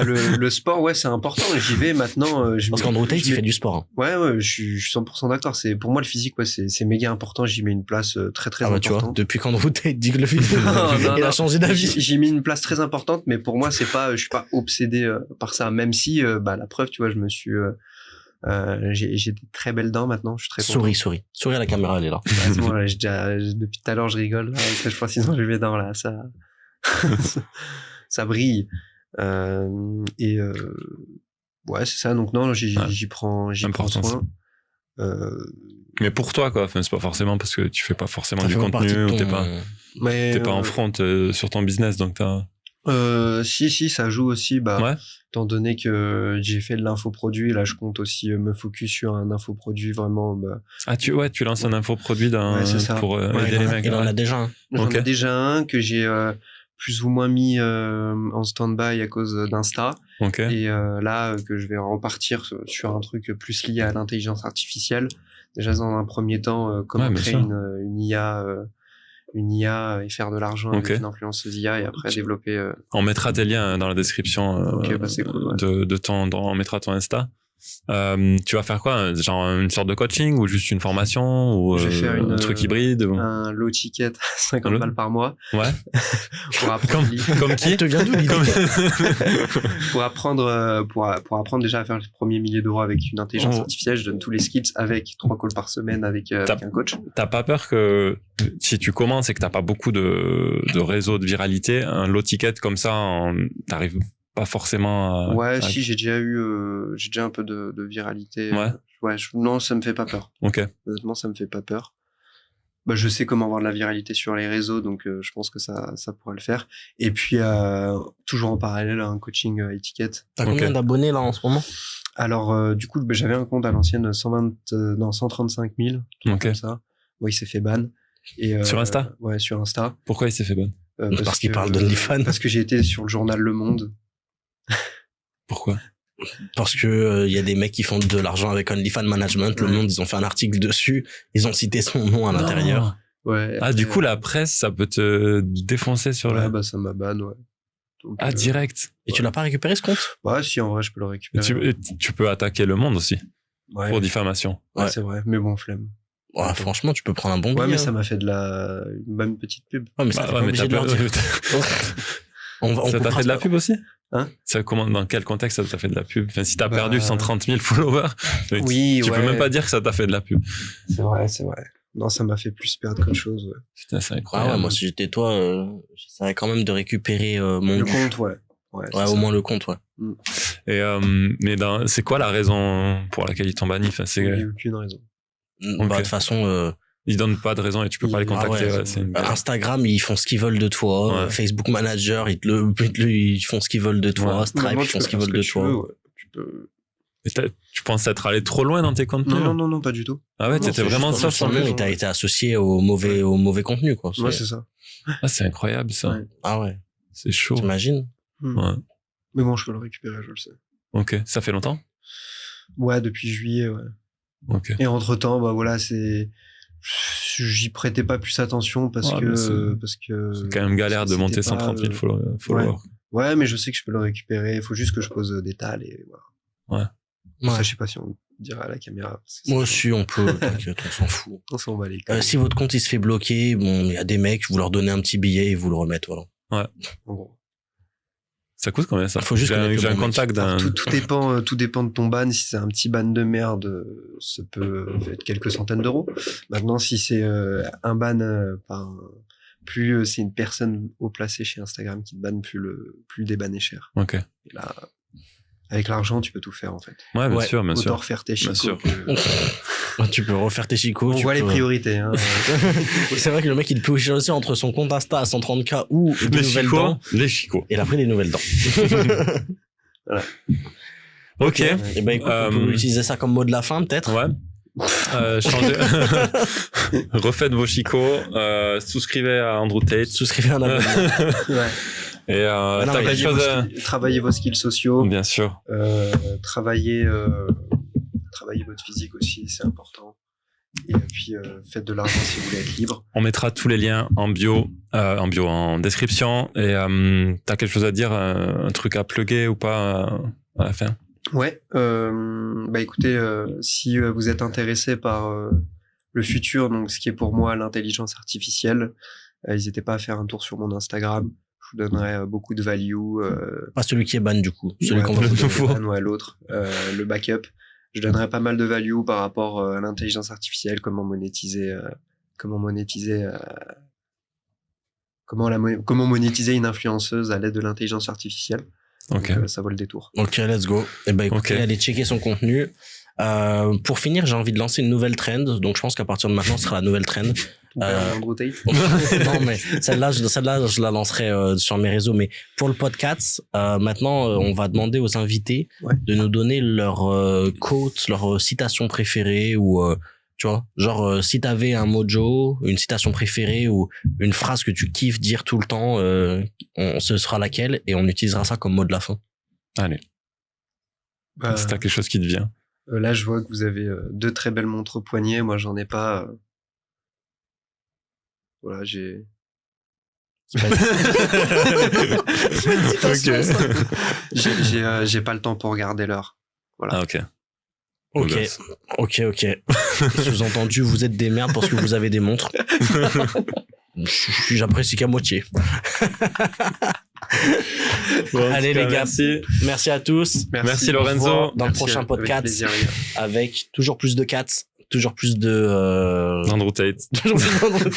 Le sport, ouais, c'est important. J'y vais maintenant. Parce qu'Andrew Tate, il fait du sport. Hein. Ouais, je suis 100% d'accord. Pour moi le physique, ouais, c'est méga important. J'y mets une place très très importante. Tu vois, depuis qu'Andrew Tate dit que le physique, il a changé d'avis. J'y mis une place très importante, mais pour moi c'est pas, je suis pas obsédé par ça. Même si, la preuve, tu vois, je me suis j'ai des très belles dents maintenant, je suis très content. Souris à la caméra, elle est là. C'est bon, là, depuis tout à l'heure je rigole là, parce que je pense sinon j'ai mes dents là, ça ça brille. Ouais, c'est ça. Donc non, j'y prends soin. Mais pour toi, quoi. Enfin, c'est pas forcément parce que tu fais pas forcément du contenu ou t'es pas en front sur ton business, donc t'as... Si, ça joue aussi, ouais. Étant donné que j'ai fait de l'infoproduit, là, je compte aussi me focus sur un infoproduit vraiment, Ah, tu lances un infoproduit pour aider les mecs. Il en a déjà un. J'en ai déjà un que j'ai, plus ou moins mis, en stand-by à cause d'Insta. Okay. Et, là, que je vais repartir sur un truc plus lié à l'intelligence artificielle. Déjà, dans un premier temps, comment créer une IA et faire de l'argent avec une influenceuse IA et après développer. On mettra tes liens dans la description c'est cool, ouais. On mettra ton Insta. Tu vas faire quoi? Genre une sorte de coaching ou juste une formation ou je vais faire un truc hybride ou... Un low ticket 50 balles par mois. Ouais. Pour apprendre comme qui? te vient d'où l'idée? pour apprendre déjà à faire les premiers milliers d'euros avec une intelligence artificielle, je donne tous les skills avec 3 calls par semaine avec un coach. T'as pas peur que si tu commences et que t'as pas beaucoup de réseau de viralité, un low ticket comme ça, t'arrives pas forcément si j'ai déjà un peu de viralité. Ouais. Non, ça me fait pas peur. OK. Honnêtement, ça me fait pas peur. Je sais comment avoir de la viralité sur les réseaux, donc je pense que ça pourrait le faire. Et puis toujours en parallèle un coaching étiquette. T'as combien d'abonnés là en ce moment? Alors du coup, j'avais un compte à l'ancienne 135 000, comme ça. Bon, il s'est fait ban. Et sur Insta? Ouais, sur Insta. Pourquoi il s'est fait ban? Parce qu'il parle d'OnlyFans. Parce que j'ai été sur le journal Le Monde. Pourquoi? Parce que y a des mecs qui font de l'argent avec OnlyFans Management. Le Monde, ils ont fait un article dessus. Ils ont cité son nom à l'intérieur. Ouais. Ah, du coup, la presse, ça peut te défoncer sur ça m'a ban, ouais. Donc, direct. Et tu l'as pas récupéré ce compte? Ouais, si, en vrai, je peux le récupérer. Tu peux attaquer Le Monde aussi. Ouais. Pour diffamation. Ouais, c'est vrai. Mais bon, flemme. Ouais, franchement, tu peux prendre un bon billet. Ouais, mais ça m'a fait une bonne petite pub. Ouais, mais ça t'as ça t'a fait de la pub aussi? Hein? Dans quel contexte ça t'a fait de la pub? Enfin, si t'as perdu 130 000 followers, tu peux même pas dire que ça t'a fait de la pub. C'est vrai. Non, ça m'a fait plus perdre qu'autre chose, ouais. Putain, c'est incroyable. Ah ouais, moi, si j'étais toi, j'essaierais quand même de récupérer le compte, ouais. Ouais, au moins le compte, ouais. Et, mais c'est quoi la raison pour laquelle ils t'ont banni? Enfin, il n'y a aucune raison. De toute façon, Ils donnent pas de raison et tu peux pas les contacter. Ah ouais, ouais, c'est une galère. Instagram, ils font ce qu'ils veulent de toi. Ouais. Facebook Manager, ils font ce qu'ils veulent de toi. Ouais. Stripe, Maintenant, ils tu font peux ce qu'ils faire veulent de que tu veux, toi. ouais. Tu peux... Et tu penses être allé trop loin dans tes contenus? Non, pas du tout. Ah ouais, Non, t'étais c'est vraiment juste ça pour sur le le nom, nom, et t'as ouais. été associé au mauvais contenu, quoi. Ouais, c'est ça. Ah, c'est incroyable, ça. Ouais. Ah ouais, C'est chaud. t'imagines? Ouais. Mais bon, je peux le récupérer, je le sais. Ok. Ça fait longtemps? Ouais, depuis juillet, ouais. Ok. Et entre-temps, bah voilà, j'y prêtais pas plus attention parce Ouais, mais que... C'est quand même galère de c'était monter pas, 130 000 followers. Ouais, mais je sais que je peux le récupérer. Il faut juste que je pose des tales et voilà. Ouais. Ça, je sais pas si on dira à la caméra. Parce que Moi c'est- aussi, on peut, t'inquiète, on s'en fout. On s'en bat les couilles. Si votre compte il se fait bloquer, bon, il y a des mecs, vous leur donnez un petit billet et vous le remettez, voilà. En gros. Ça coûte combien, ça? Faut juste J'ai un connaître le bon contact d'un... Tout dépend de ton ban. Si c'est un petit ban de merde, ça peut être quelques centaines d'euros. Maintenant, si c'est un ban, plus c'est une personne haut placée chez Instagram qui te banne, plus des bans est cher. Ok. Et là, avec l'argent, tu peux tout faire en fait. Ouais, bien Ouais. sûr, bien Autant sûr. refaire tes Bien chicots. sûr. Tu peux refaire tes chicots. On tu voit les peux- priorités. Hein. C'est vrai que le mec, il peut choisir entre son compte Insta à 130K ou des Les nouvelles chicots. dents. Les chicots. Et après, les nouvelles dents. Ok. Et ben, écoute, on peut utiliser ça comme mot de la fin, peut-être. Ouais. Changez. Refaites vos chicots. Souscrivez à Andrew Tate. Souscrivez un abonnement. Ouais. Et non, t'as mais quelque chose à... Travaillez vos skills sociaux. Bien sûr. Travaillez votre physique aussi, c'est important. Et puis faites de l'argent si vous voulez être libre. On mettra tous les liens en bio, en description. Et t'as quelque chose à dire, un truc à plugger ou pas à la fin? Ouais. Bah écoutez, si vous êtes intéressé par le futur, donc ce qui est pour moi l'intelligence artificielle, n'hésitez pas à faire un tour sur mon Instagram. Je vous donnerai beaucoup de value. Pas celui qui est ban, du coup. Celui Ouais, qu'on va le vous donner. nouveau. ouais, l'autre, le backup. Je donnerai pas mal de value par rapport à l'intelligence artificielle, comment monétiser une influenceuse à l'aide de l'intelligence artificielle. Ok. Donc, ça vaut le détour. Ok, let's go. Et ben, écoutez, Ok. allez checker son contenu. Pour finir, j'ai envie de lancer une nouvelle trend. Donc, je pense qu'à partir de maintenant, ce sera la nouvelle trend. Andrew Tate. Non, mais celle-là, je la lancerai sur mes réseaux. Mais pour le podcast, maintenant, on va demander aux invités Ouais. de nous donner leur quote, leur citation préférée ou, tu vois, genre, si t'avais un mojo, une citation préférée ou une phrase que tu kiffes dire tout le temps, ce sera laquelle et on utilisera ça comme mot de la fin. Allez. Bah, Si t'as quelque chose qui te vient. là, je vois que vous avez 2 très belles montres au poignet. Moi, j'en ai pas. Voilà, j'ai. C'est pas une citation, Ok. ça. J'ai pas le temps pour regarder l'heure. Voilà. Ah, ok. Ok, Gosse. ok. Sous-entendu, vous êtes des merdes parce que vous avez des montres. J'apprécie qu'à moitié. Bon, en Allez, tout cas, les gars. merci. Merci à tous. Merci, On se Lorenzo. voit dans le Merci, prochain avec podcast plaisir, les gars. avec toujours plus de cats, toujours plus de... Andrew Tate. toujours plus de-